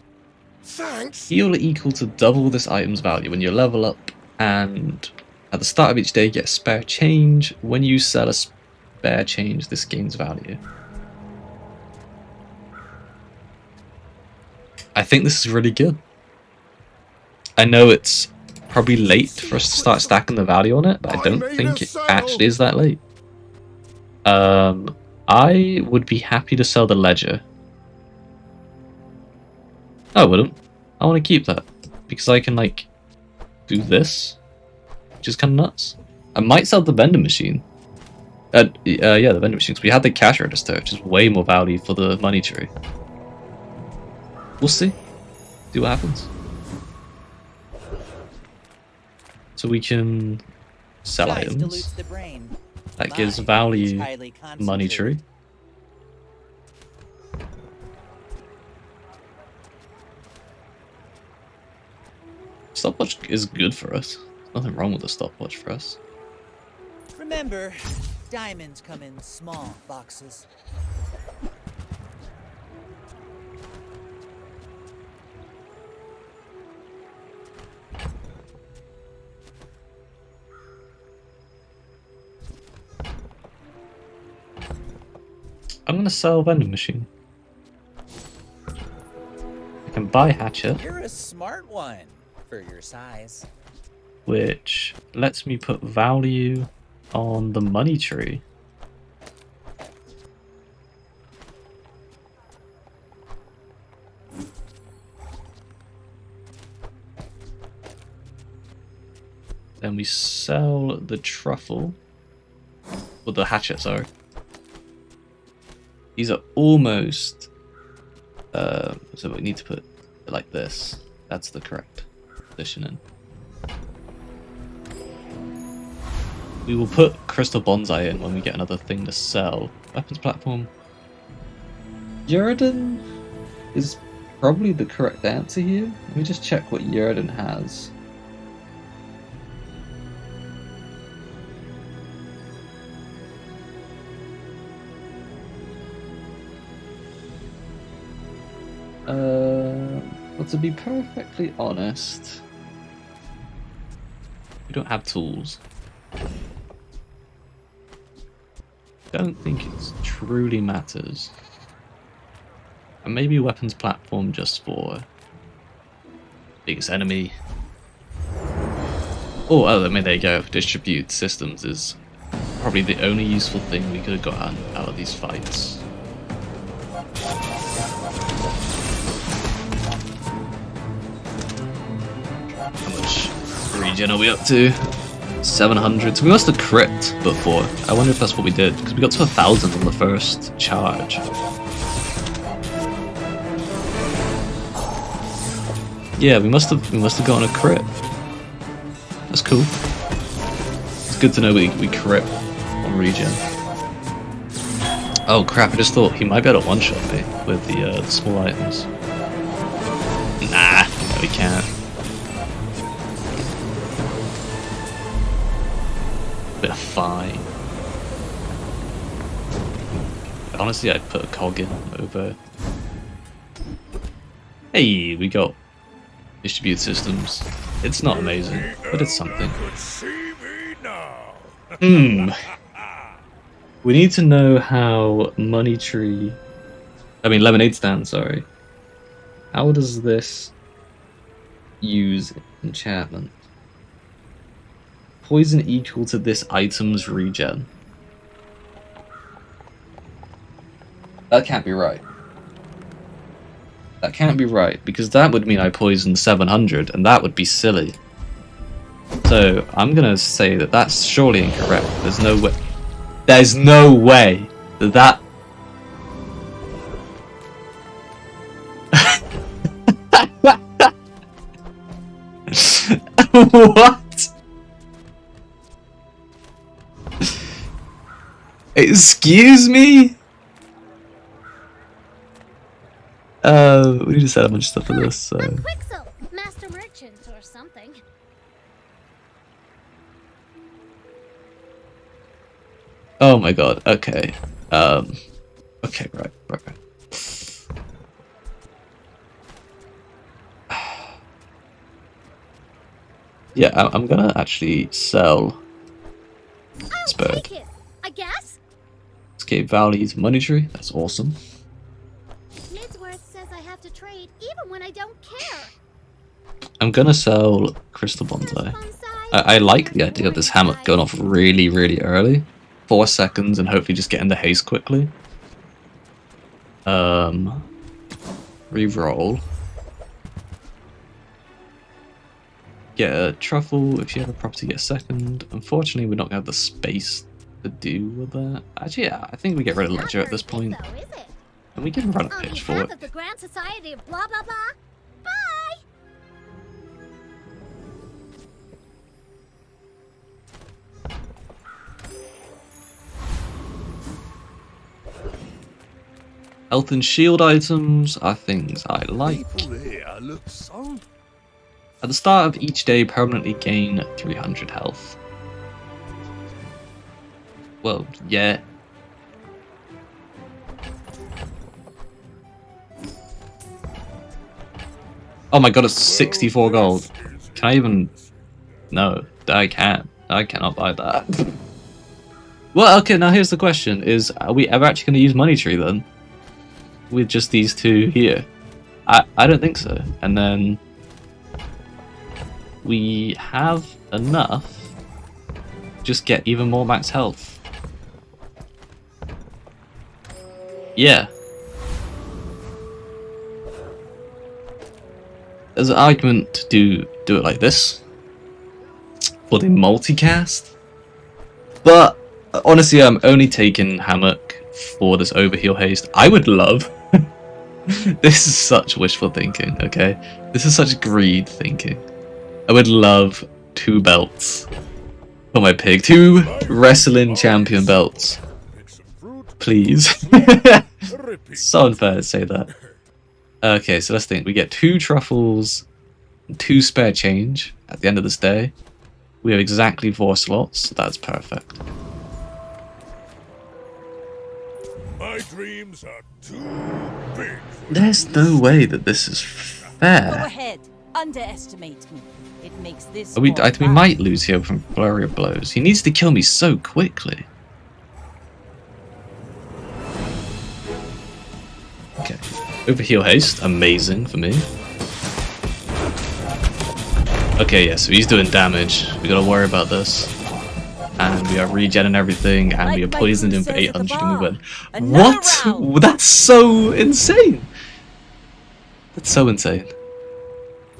thanks. Heal equal to double this item's value when you level up, and at the start of each day get spare change. When you sell a spare change, this gains value. I think this is really good. I know it's probably late for us to start stacking the value on it, but I don't think it actually is that late. I would be happy to sell the ledger. I wouldn't. I want to keep that because I can like do this, which is kind of nuts. I might sell the vending machine. Yeah, the vending machines. We had the cash register, which is way more value for the money tree. We'll see. See what happens. So we can sell Size items. dilutes the brain. That gives Mind value is highly money tree. concentrated. Stopwatch is good for us. Nothing wrong with a stopwatch for us. Remember, diamonds come in small boxes. I'm gonna sell vending machine. I can buy hatchet, You're a smart one for your size. which lets me put value on the money tree. Then we sell the truffle, or the hatchet, sorry. These are almost, so we need to put it like this. That's the correct positioning. We will put Crystal Bonsai in when we get another thing to sell. Weapons platform. Yurden is probably the correct answer here. Let me just check what Yurden has. Well, to be perfectly honest, we don't have tools. Don't think it truly matters. And maybe weapons platform just for biggest enemy. Oh, I mean, there you go. Distribute systems is probably the only useful thing we could have gotten out of these fights. How much regen are we up to? 700. So we must have crit before. I wonder if that's what we did, because we got to 1,000 on the first charge. Yeah, we must have gotten a crit. That's cool. It's good to know we crit on regen. Oh crap! I just thought he might be able to one-shot me with the small items. Nah, no, he can't. Bit of fine. Honestly, I'd put a cog in over. Hey, we got distribute systems. It's not amazing, but it's something. We need to know how lemonade stand, sorry. How does this use enchantment? Poison equal to this item's regen. That can't be right. That can't be right, because that would mean I poisoned 700, and that would be silly. So, I'm gonna say that that's surely incorrect. There's no way. There's no way that What? Excuse me? We need to set up a bunch of stuff for this, so. I'm Quixel, master merchant or something. Oh my god, okay. Okay, right. Yeah, I'm gonna actually sell this bird. Take it, I guess. Escape Valley's money tree, that's awesome. Midsworth says I have to trade even when I don't care. I'm gonna sell Crystal Bonsai. I like the idea of this hammock going off really, really early. 4 seconds and hopefully just getting the haste quickly. Reroll. Get a truffle. If you have a property, get a second. Unfortunately, we're not gonna have the space to do with that. Actually, yeah, I think we get rid of Ledger at this point. And we can run a pitch for it. The Grand Society of blah blah blah. Bye. Health and shield items are things I like. People here look so. At the start of each day, permanently gain 300 health. Well, yeah. Oh my god, it's 64 gold. Can I even... No, I can't. I cannot buy that. Well, okay, now here's the question. Are we ever actually going to use Money Tree then? With just these two here? I don't think so. And then... we have enough to just get even more max health. Yeah. There's an argument to do it like this for the multicast, but honestly, I'm only taking Hammock for this overheal haste. I would love. This is such wishful thinking. Okay, this is such greed thinking. I would love 2 belts for my pig. 2 wrestling champion belts. Please. So unfair to say that. Okay, so let's think. We get 2 truffles, 2 spare change at the end of this day. We have exactly 4 slots, so that's perfect. My dreams are too big. There's no way that this is Go fair. ahead. Underestimate me. It makes this. We more fun. might lose here from flurry of blows. He needs to kill me so quickly. Okay. Overheal haste. Amazing for me. Okay, yeah, so he's doing damage. We gotta worry about this. And we are regenning everything, and we are poisoned him for 800 and we win. What? That's so insane! That's so insane.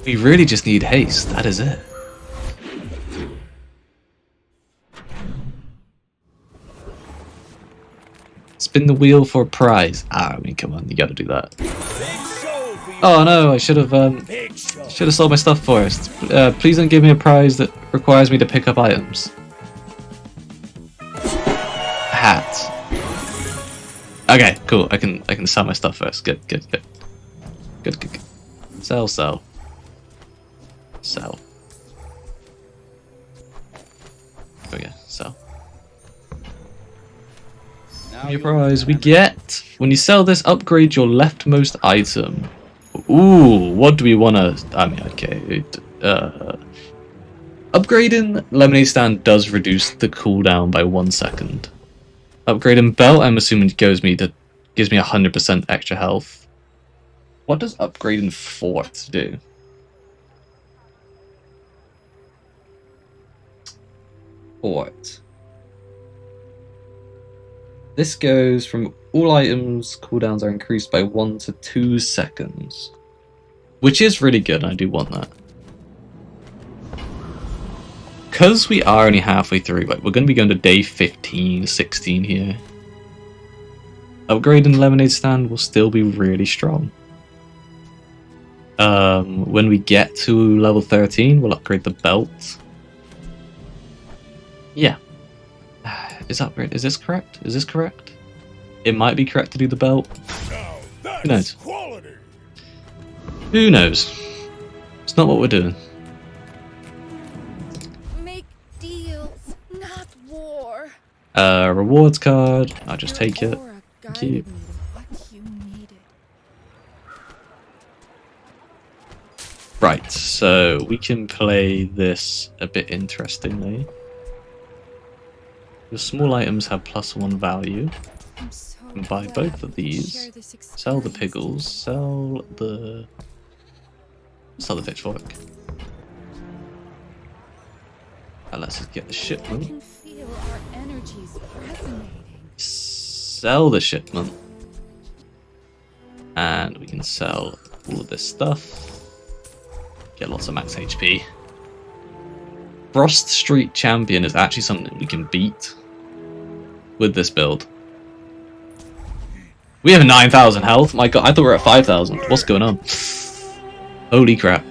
We really just need haste, that is it. Spin the wheel for a prize. Ah, I mean, come on, you gotta do that. Oh no, I should have sold my stuff first. Please don't give me a prize that requires me to pick up items. Hat. Okay, cool. I can sell my stuff first. Good. Sell. Sell. There we go. Sell. Your prize. We get when you sell this, upgrade your leftmost item. Ooh, what do we want to? I mean, okay. Upgrading lemonade stand does reduce the cooldown by 1 second. Upgrading belt, I'm assuming gives me 100% extra health. What does upgrading fort do? Fort. This goes from all items, cooldowns are increased by 1 to 2 seconds. Which is really good, I do want that. Because we are only halfway through, like, we're going to be going to day 15, 16 here. Upgrading lemonade stand will still be really strong. When we get to level 13, we'll upgrade the belt. Yeah. Is this correct? Is this correct? It might be correct to do the belt. Who knows? Quality. Who knows? It's not what we're doing. Make deals, not war. Rewards card. I'll just take it. Aura Thank you. guided me to what you needed. Right, so we can play this a bit interestingly. Your small items have +1 value. I'm so You can buy glad both of we these. share this Sell the experience piggles. Sell the pitchfork. And let's just get the I shipment. can feel our energies resonating. Sell the shipment. And we can sell all of this stuff. Get lots of max HP. Frost Street Champion is actually something we can beat with this build. We have 9,000 health. My god, I thought we were at 5,000. What's going on? Holy crap.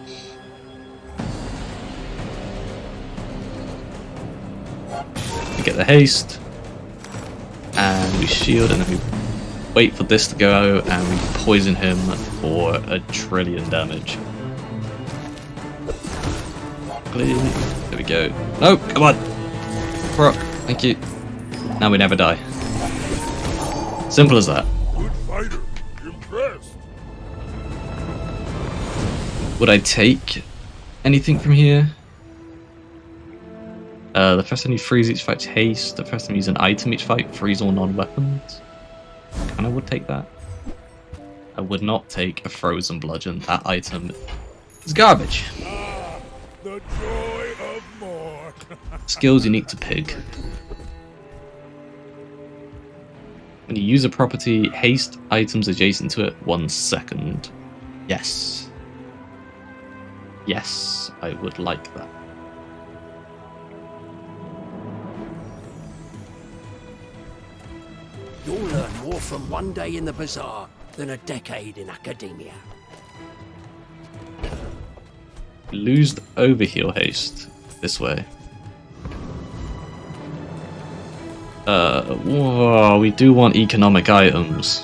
We get the haste. And we shield and then we wait for this to go and we poison him for 1 trillion damage. There we go. No, come on. Brock, thank you. Now we never die. Simple as that. Good fighter. Impressed. Would I take anything from here? The first time you freeze each fight haste. The first time you use an item each fight freeze all non-weapons. Kinda would take that. I would not take a frozen bludgeon. That item is garbage. The joy of more. Skills unique to pig. When you use a property, haste items adjacent to it 1 second. Yes. Yes, I would like that. You'll learn more from one day in the bazaar than a decade in academia. Lose overheal haste this way. Whoa, we do want economic items.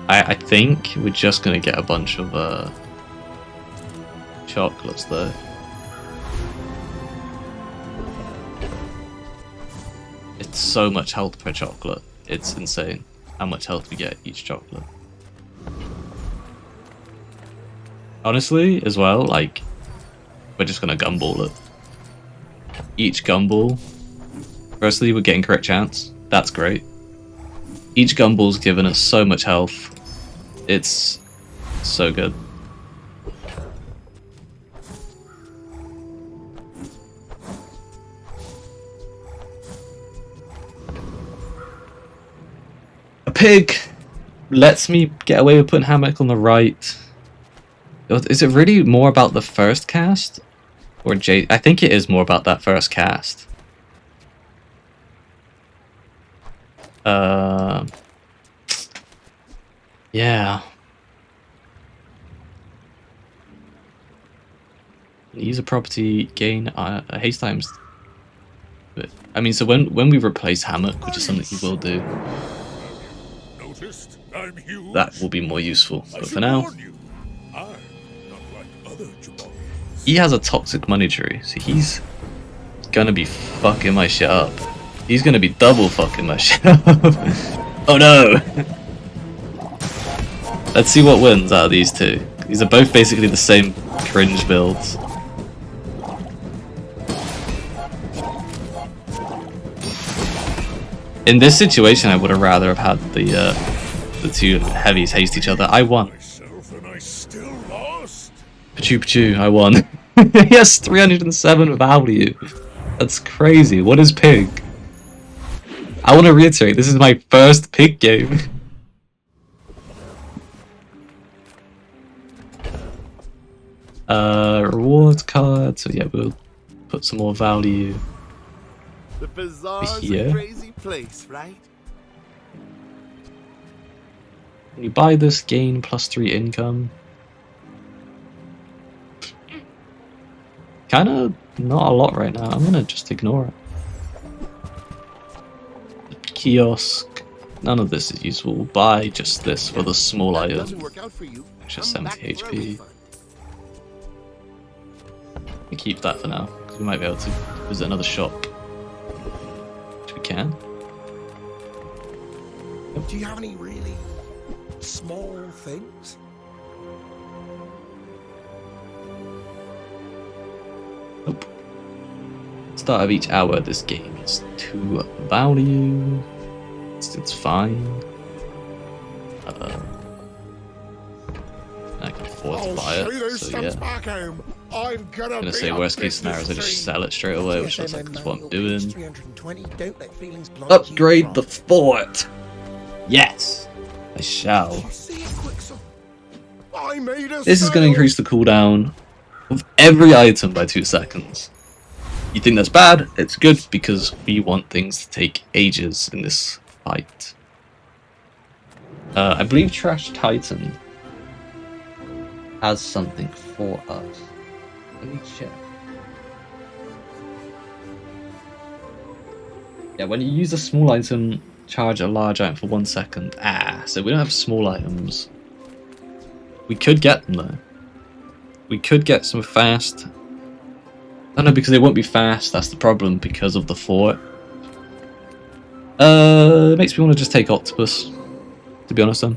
I think we're just gonna get a bunch of chocolates though. It's so much health per chocolate. It's insane how much health we get each chocolate. Honestly, as well, like, we're just gonna gumball it. Each gumball. Firstly, we're getting crit chance. That's great. Each gumball's given us so much health. It's so good. A pig lets me get away with putting Hammock on the right. Is it really more about the first cast? Or I think it is more about that first cast. Yeah. Use a property, gain haste times. But, I mean, so when we replace Hammock, which is something we will do, that will be more useful. But for now, he has a toxic money tree, so he's gonna be fucking my shit up. He's gonna be double fucking my shit up. Oh no! Let's see what wins out of these two. These are both basically the same cringe builds. In this situation, I would have rather have had the two heavies haste each other. I won. Pachoo Pachoo, I won. Yes, 307 value. That's crazy. What is pig? I want to reiterate, this is my first pig game. Rewards card. So yeah, we'll put some more value. The Bazaar's here. a crazy place, right? When you buy this, gain +3 income. Kinda not a lot right now. I'm gonna just ignore it. Kiosk. None of this is useful. We'll buy just this for the small item. Extra 70 HP. We'll keep that for now, because we might be able to visit another shop. Which we can. Do you have any really small things? Nope. Start of each hour, this game is 2 value. It's fine. I can afford to buy it, so yeah. I'm gonna say worst case scenario is I just sell it straight away, which looks like that's what I'm doing. Upgrade the fort! Yes! I shall. This is gonna increase the cooldown of every item by 2 seconds. You think that's bad? It's good because we want things to take ages in this fight. I believe Trash Titan has something for us. Let me check. Yeah, when you use a small item, charge a large item for 1 second. So we don't have small items. We could get them though. We could get some fast. I don't know, because they won't be fast, that's the problem, because of the fort. It makes me want to just take Octopus, to be honest then.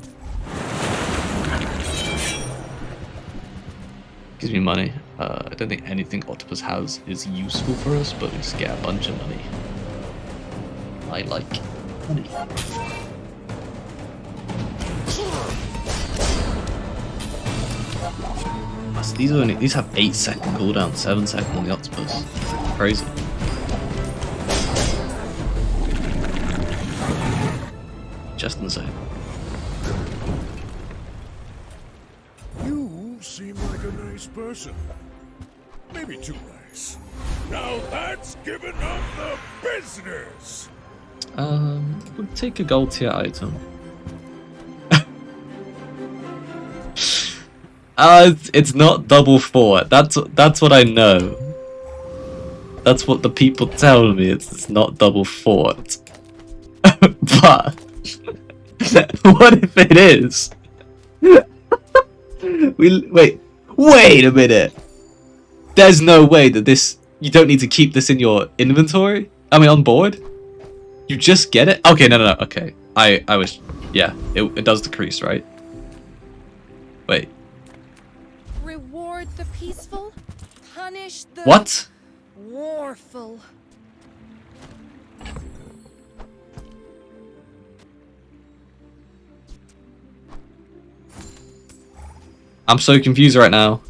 Gives me money. I don't think anything Octopus has is useful for us, but we just get a bunch of money. I like money. So these have 8-second cooldown, 7-second on the Octopus. Crazy. Just insane. You seem like a nice person. Maybe too nice. Now that's giving up the business. We'll take a gold tier item. It's not double fort. That's what I know. That's what the people tell me. It's not double fort. But what if it is? Wait a minute. There's no way that this. You don't need to keep this in your inventory. I mean, on board. You just get it. Okay, no. Okay, I was. Yeah, it does decrease, right? Wait. Reward the peaceful, punish the What? warful. I'm so confused right now.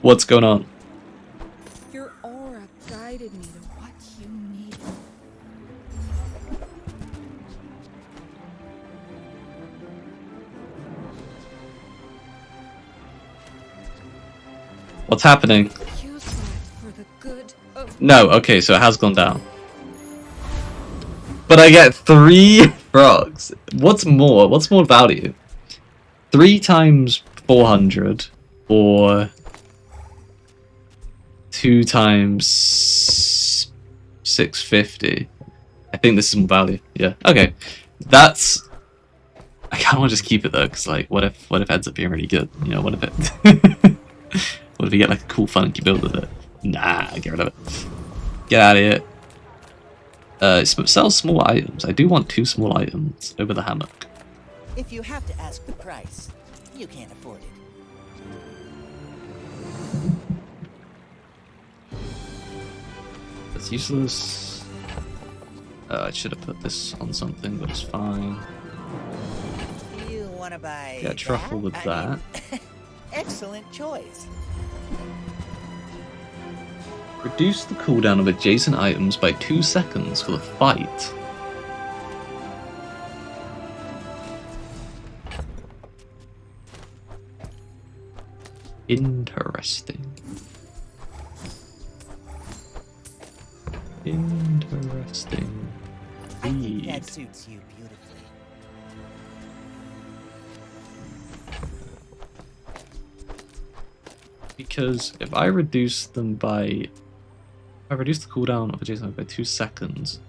What's going on? Your aura guided me to what you needed. What's happening? Use that for the good of No, okay, so it has gone down. But I get 3 frogs. What's more? What's more value? 3 times 400 or 2 times 650. I think this is more value. Yeah. Okay. That's. I kind of want to just keep it though, because like, what if it ends up being really good? You know, what if it? What if we get like a cool, funky build with it? Nah, get rid of it. Get out of here. It sells small items. I do want 2 small items over the hammock. If you have to ask the price, you can't afford it. That's useless. I should have put this on something, but it's fine. You want to buy Yeah, truffle with I that. mean, excellent choice. Reduce the cooldown of adjacent items by 2 seconds for the fight. Interesting. Interesting. I think that Indeed. suits you beautifully. Because if I reduce them by... If I reduce the cooldown of adjacent by 2 seconds,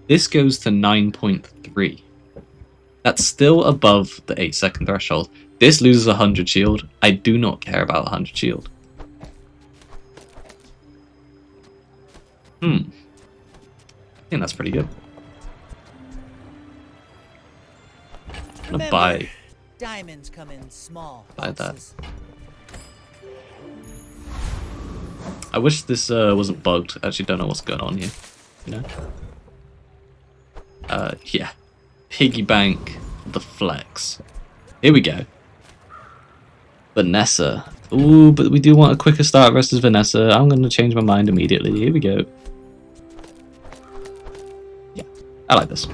this goes to 9.3. That's still above the 8-second threshold. This loses 100 shield. I do not care about 100 shield. I think that's pretty good. I'm gonna buy Diamonds come in small Buy that. boxes. I wish this wasn't bugged. I actually don't know what's going on here. You know? Yeah. Piggy bank the flex. Here we go. Vanessa. Ooh, but we do want a quicker start versus Vanessa. I'm gonna change my mind immediately. Here we go. Yeah, I like this.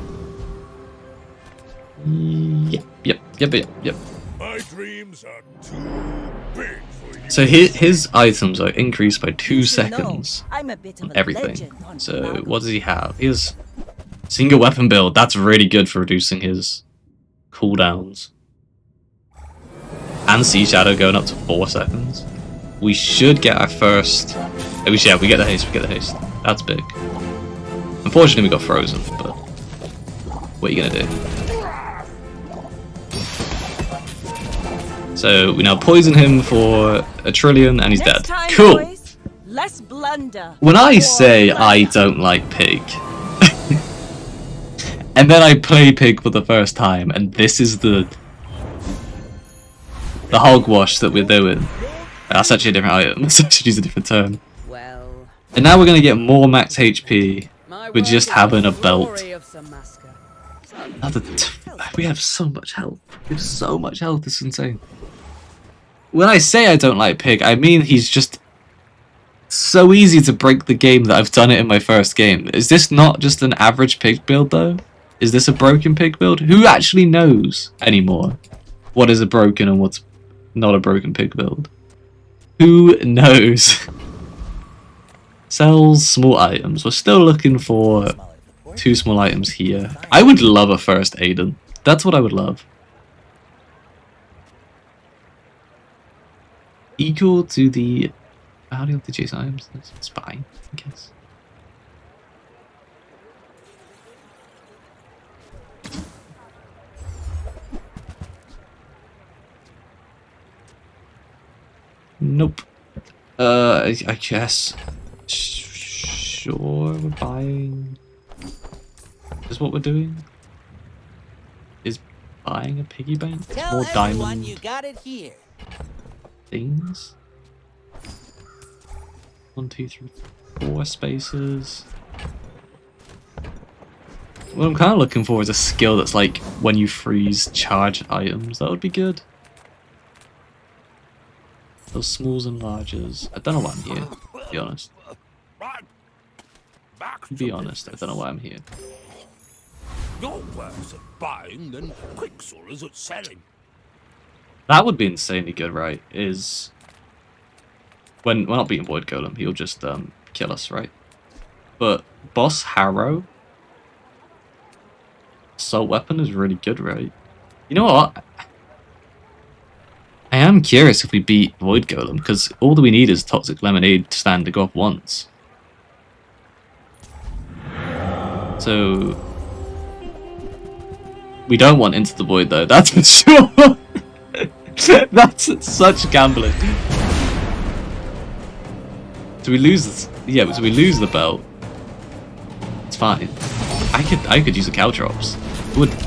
Yep. My dreams are too big for you. So his items are increased by 2 You know, seconds. I'm a bit of on a everything. legend on So Bazaar. what does he have? He has single weapon build. That's really good for reducing his cooldowns. And Sea Shadow going up to 4 seconds. We should get our first. We get the haste. That's big. Unfortunately, we got frozen. But what are you gonna do? So we now poison him for 1 trillion, and he's Next dead. time, Cool. boys, less blunder. When I More say I blunder. don't like Pig, and then I play Pig for the first time, and this is the hogwash that we're doing. That's actually a different item. I should use a different term. Well, And now we're gonna get more max HP my with word just is having the a belt. glory of Samaska. We have so much health. We have so much health. It's insane. When I say I don't like Pig, I mean he's just so easy to break the game that I've done it in my first game. Is this not just an average Pig build though? Is this a broken Pig build? Who actually knows anymore what is a broken and what's not a broken Pig build? Who knows? Sells small items. We're still looking for 2 small items here. I would love a first Aiden. That's what I would love. equal to the value of the adjacent items. It's fine, I guess. Nope. I guess. Sure, we're buying. Is what we're doing? Is buying a piggy bank? It's Tell more everyone diamond you got it here. things. 1, 2, 3, 4 spaces. What I'm kind of looking for is a skill that's like when you freeze charge items. That would be good. Those smalls and larges. I don't know why I'm here, to be honest. Be honest, I don't know why I'm here. You're worse at buying than Quixel is at selling. That would be insanely good, right? Is when we're not beating Void Golem, he'll just kill us, right? But Boss Harrow assault weapon is really good, right? You know what? I am curious if we beat Void Golem, because all that we need is Toxic Lemonade stand to go off once. So we don't want Into the Void though, that's for sure. That's such gambling. Do we lose this? Yeah, but so we lose the belt. It's fine. I could use a Caltrops.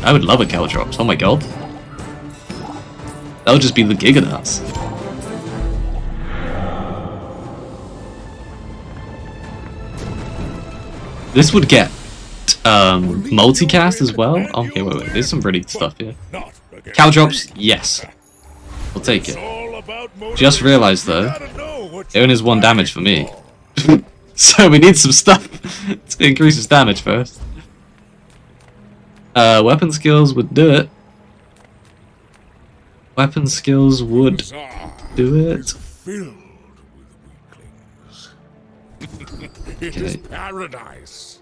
I would love a Caltrops. Oh my god. That would just be the Giganuts. This would get multicast as well. Okay, wait. There's some pretty stuff here. Caltrops, yes. We'll take it. Just realized though, it only is 1 damage for me. So we need some stuff to increase his damage first. Weapon skills would do it. Weapon skills would do it. Filled with weaklings. It is paradise.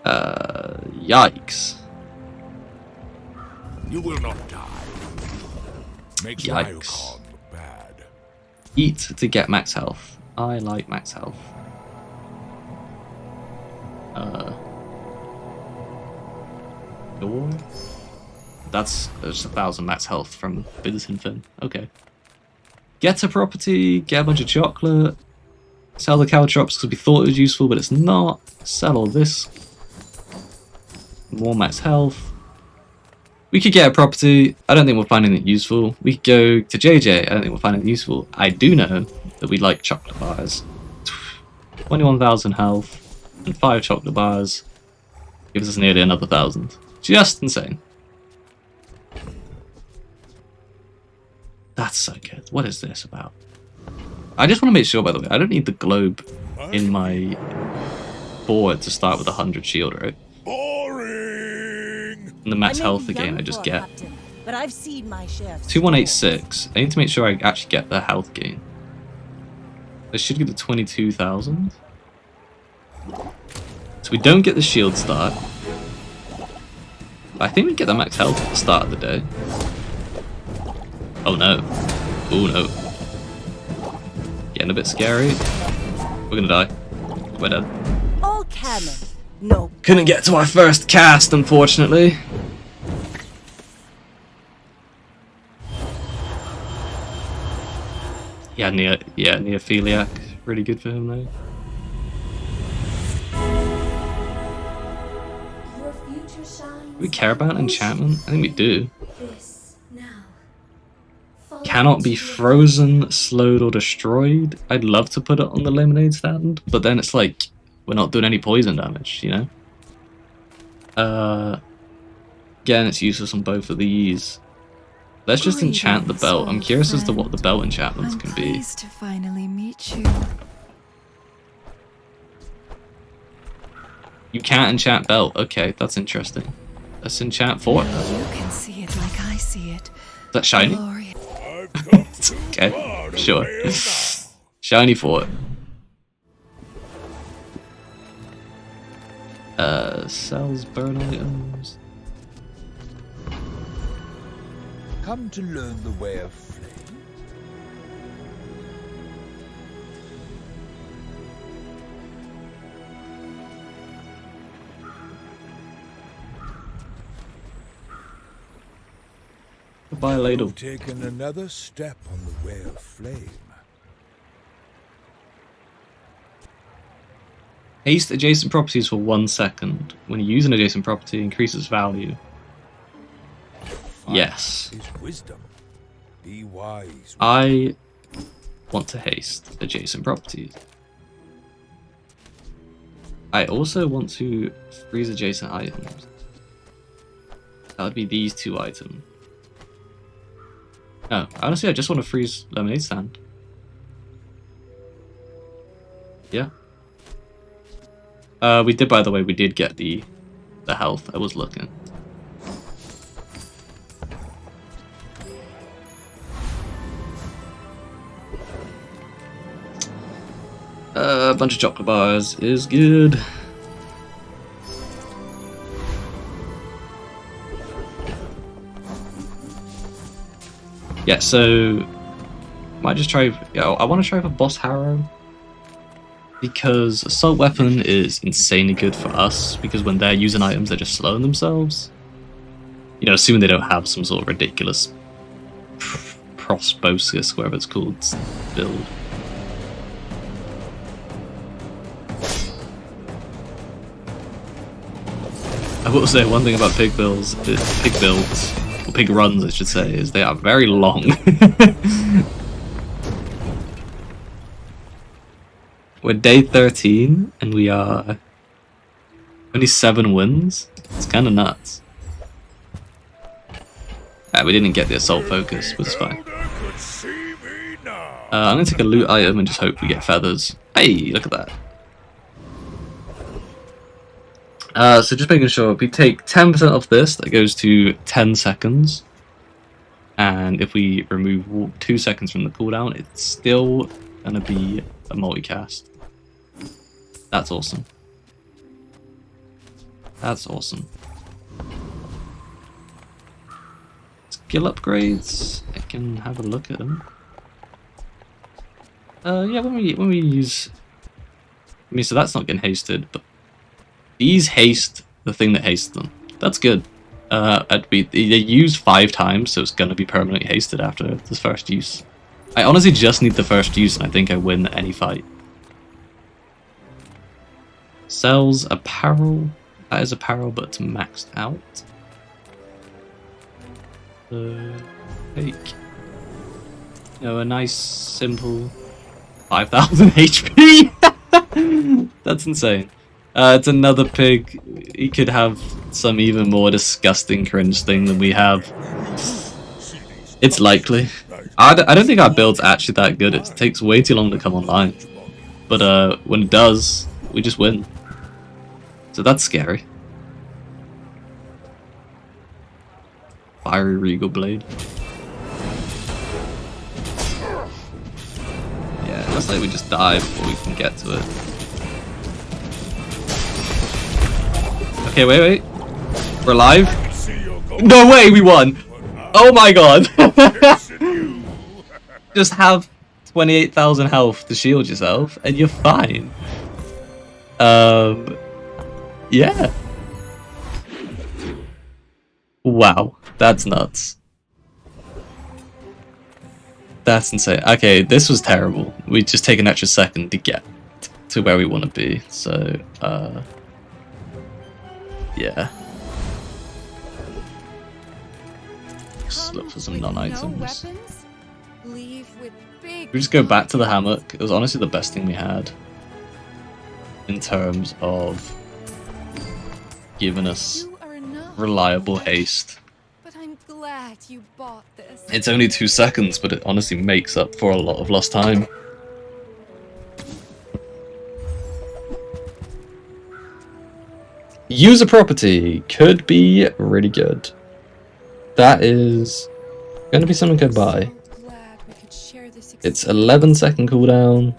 Yikes. You will not die. Makes Yikes. Ryukon bad. Eat to get max health. I like max health. Door? That's just 1,000 max health from Vincent Finn. Okay. Get a property, get a bunch of chocolate, sell the Caltrops because we thought it was useful, but it's not. Sell all this. More max health. We could get a property. I don't think we'll find anything useful. We could go to JJ. I don't think we'll find anything useful. I do know that we like chocolate bars. 21,000 health and 5 chocolate bars gives us nearly another 1,000. Just insane. That's so good. What is this about? I just want to make sure, by the way, I don't need the globe in my board to start with 100 shield, right? Boring. And the max I may health be again, young I just for a get. captain, but I've seen my share of 2186. I need to make sure I actually get the health gain. I should get the 22,000. So we don't get the shield start. But I think we get the max health at the start of the day. Oh no. Oh no. Getting a bit scary. We're gonna die. We're dead. all cannon. No. Couldn't get to our first cast, unfortunately. Yeah, Neophiliac. Really good for him though. Your future shines. Do we care about enchantment? I think we do. This now. Cannot be frozen, slowed, or destroyed. I'd love to put it on the lemonade stand, but then it's like we're not doing any poison damage, you know? Again, it's useless on both of these. Let's just enchant the belt. I'm curious as to what the belt enchantments can be. Pleased to finally meet you. You can't enchant belt. Okay, that's interesting. Let's enchant fort. You can see it like I see it. Is that shiny? Glorious. I've come too Okay, far to sure. fail now. Shiny fort. Sells burn items. come to learn the way of flame? Goodbye, ladle. You've taken another step on the way of flame. Haste adjacent properties for 1 second. When you use an adjacent property, increases value. Yes. Is wisdom. Be wise. I want to haste adjacent properties. I also want to freeze adjacent items. That would be these 2 items. No, honestly, I just want to freeze lemonade stand. Yeah. We did, by the way, we did get the health. I was looking. A bunch of chocolate bars is good. Yeah, so might just try. Yeah, I want to try for boss harrow because assault weapon is insanely good for us. Because when they're using items, they're just slowing themselves. You know, assuming they don't have some sort of ridiculous prosbosis, whatever it's called, build. I will say one thing about pig builds, or pig runs I should say, is they are very long. We're day 13 and we are only 7 wins. It's kind of nuts. We didn't get the assault focus, but it's fine. I'm gonna take a loot item and just hope we get feathers. Hey, look at that. So just making sure, if we take 10% off this, that goes to 10 seconds. And if we remove 2 seconds from the cooldown, it's still going to be a multicast. That's awesome. That's awesome. Skill upgrades, I can have a look at them. Yeah, when we use... I mean, so that's not getting hasted, but these haste the thing that hastes them. That's good. They use 5 times, so it's going to be permanently hasted after the first use. I honestly just need the first use, and I think I win any fight. Sells apparel. That is apparel, but it's maxed out. Take. You know, a nice, simple 5,000 HP. That's insane. It's another pig. He could have some even more disgusting cringe thing than we have. It's likely. I don't think our build's actually that good. It takes way too long to come online. But when it does, we just win. So that's scary. Fiery Regal Blade. Yeah, it looks like we just die before we can get to it. Okay, wait. We're alive? No way, we won! Oh my god! Just have 28,000 health to shield yourself, and you're fine. Yeah. Wow, that's nuts. That's insane. Okay, this was terrible. We just take an extra second to get to where we want to be, so, yeah. Just look for some non-items. We just go back to the hammock. It was honestly the best thing we had in terms of giving us reliable haste. But I'm glad you bought this. It's only 2 seconds, but it honestly makes up for a lot of lost time. User property could be really good. That is going to be something good buy. It's 11-second cooldown.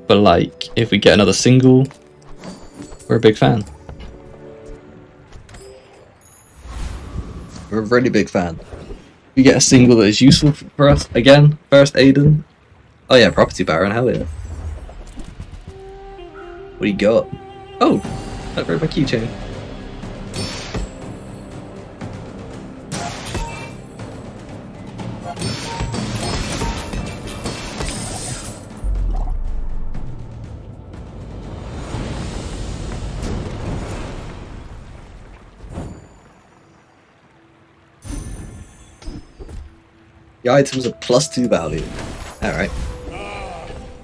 But like, if we get another single, we're a big fan. We're a really big fan. We get a single that is useful for us. Again, first Aiden. Oh yeah, Property Baron, hell yeah. What do you got? Oh, I read my keychain. The items are +2 value. Alright.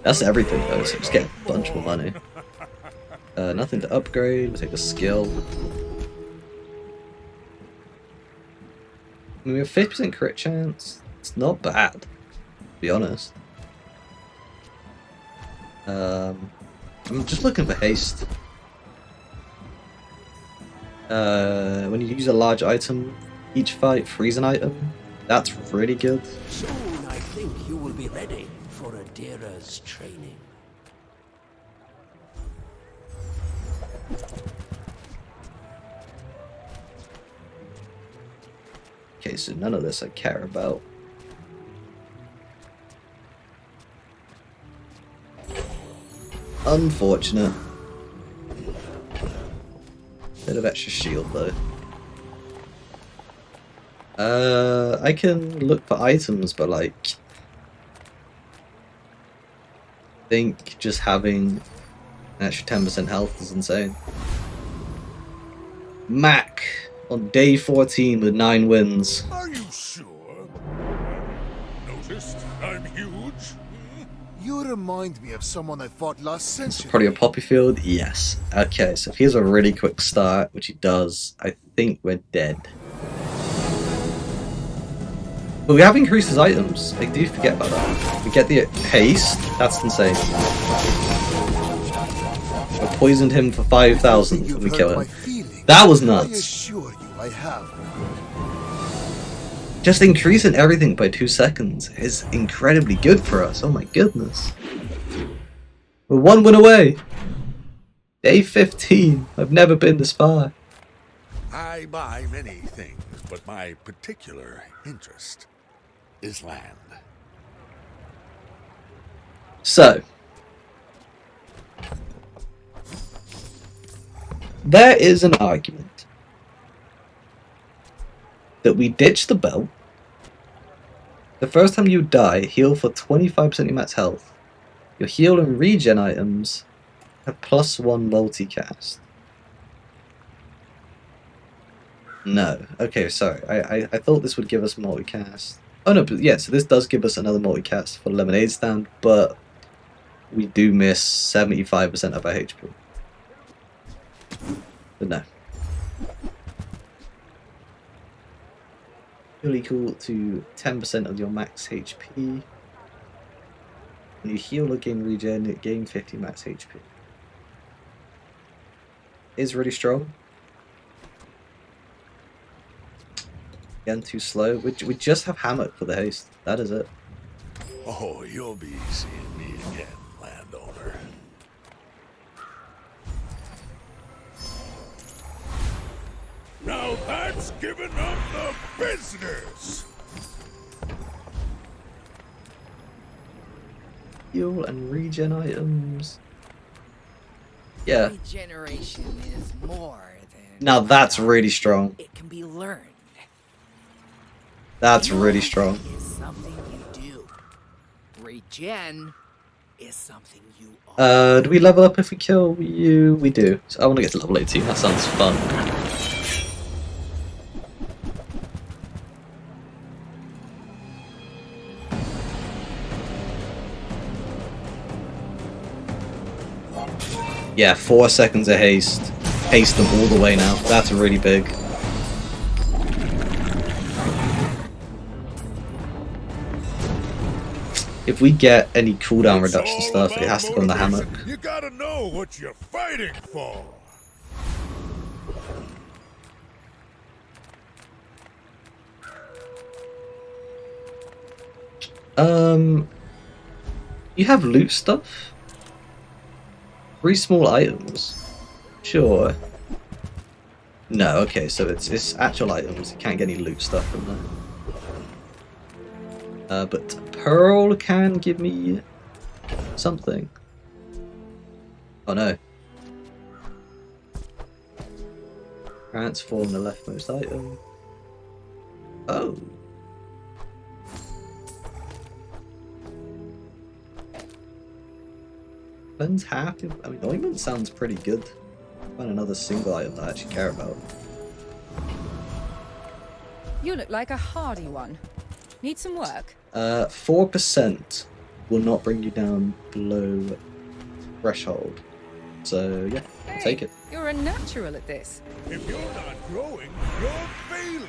That's everything though, so just get a bunch more money. Nothing to upgrade, we'll take a skill. I mean, we have 50% crit chance. It's not bad, to be honest. I'm just looking for haste. When you use a large item, each fight freeze an item. That's really good. Soon I think you will be ready for Adira's training. Okay, so none of this I care about. Unfortunate. Bit of extra shield though. I can look for items, but like, I think just having an extra 10% health is insane. Mac on day 14 with 9 wins. Are you sure? Noticed I'm huge? You remind me of someone I fought last century. Probably a poppy field? Yes. Okay, so if he has a really quick start, which he does, I think we're dead. But we have increased his items. I do forget about that. We get the haste. That's insane. I poisoned him for 5,000 and we kill him. That was nuts. I assure you I have. Just increasing everything by 2 seconds is incredibly good for us. Oh my goodness. We're 1 win away. Day 15. I've never been this far. I buy many things, but my particular interest is land. So, there is an argument that we ditch the belt. The first time you die, heal for 25% of your max health. Your heal and regen items have +1 multicast. No. Okay, sorry. I thought this would give us multicast. Oh no, but yeah, so this does give us another multicast for Lemonade Stand, but we do miss 75% of our HP. But no. Heal equal to 10% of your max HP. When you heal or gain regen, it gain 50 max HP. Is really strong. Again, too slow. We just have Hammock for the haste. That is it. Oh, you'll be seeing me again, landowner. Now that's giving up the business! Heal and regen items. Yeah. Regeneration is more than... Now that's really strong. It can be learned. That's really strong. Is something you do. Regen is something you are. Do we level up if we kill you? We do. So I want to get to level 18. That sounds fun. Yeah, 4 seconds of haste. Haste them all the way now. That's really big. If we get any cooldown reduction stuff, it has to go on the Hammock. You gotta know what you're fighting for. You have loot stuff? 3 small items. Sure. No, okay, so it's actual items. You can't get any loot stuff from there. But Pearl can give me something. Oh no. Transform the leftmost item. Oh. Spends half. I mean, ointment sounds pretty good. Find another single item that I actually care about. You look like a hardy one. Need some work? 4% will not bring you down below threshold. So yeah, Hey, take it. You're a natural at this. If you're not growing, you're failing.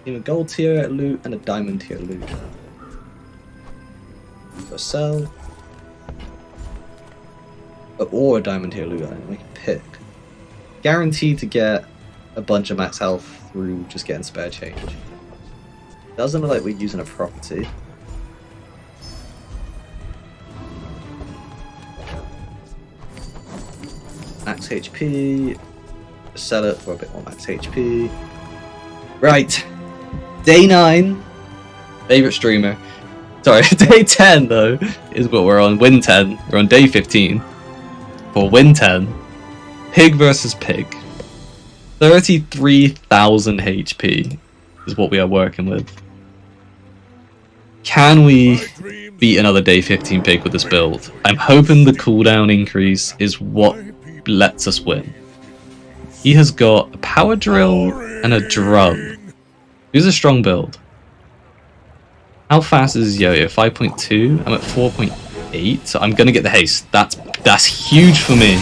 A gold tier loot and a diamond tier loot. So sell. Or a diamond tier loot item, we can pick. Guaranteed to get a bunch of max health through just getting spare change. Doesn't look like we're using a property. Max HP. Sell it for a bit more max HP. Right. Day 9. Favorite streamer. Sorry, day 10 though is what we're on. Win 10. We're on day 15. For win 10. Pig versus pig. 33,000 HP is what we are working with. Can we beat another day 15 pig with this build? I'm hoping the cooldown increase is what lets us win. He has got a power drill and a drum. He's a strong build. How fast is his yo-yo? 5.2? I'm at 4.8, so I'm gonna get the haste. That's huge for me.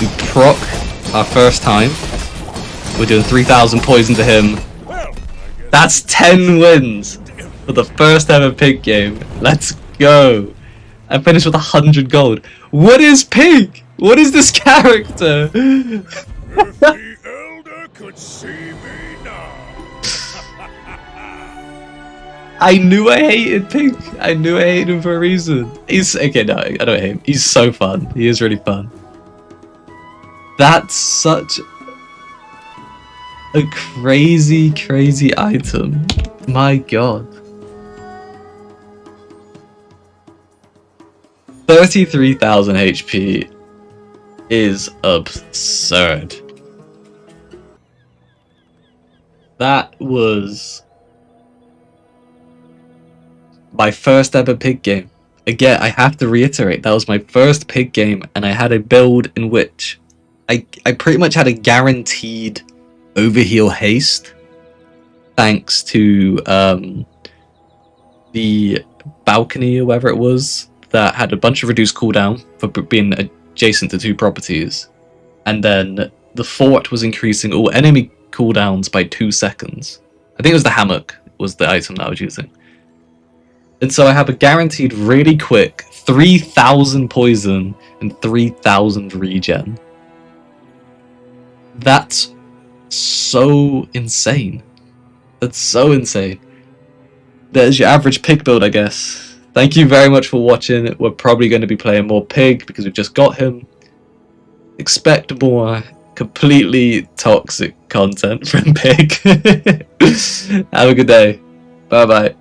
We proc our first time. We're doing 3,000 poison to him. That's 10 wins for the first ever pig game. Let's go. I finished with 100 gold. What is pig? What is this character? If the elder could see me now. I knew I hated pig. I knew I hated him for a reason. He's okay. No, I don't hate him. He's so fun. He is really fun. That's such a crazy, crazy item. My god. 33,000 HP is absurd. That was my first ever pig game. Again, I have to reiterate, that was my first pig game, and I had a build in which I pretty much had a guaranteed overheal haste, thanks to the balcony or whatever it was, that had a bunch of reduced cooldown for being adjacent to 2 properties, and then the fort was increasing all enemy cooldowns by 2 seconds. I think it was the hammock was the item that I was using. And so I have a guaranteed really quick 3,000 poison and 3,000 regen. That's so insane. That's so insane. There's your average pig build, I guess. Thank you very much for watching. We're probably going to be playing more pig because we've just got him. Expect more completely toxic content from pig. Have a good day. Bye bye.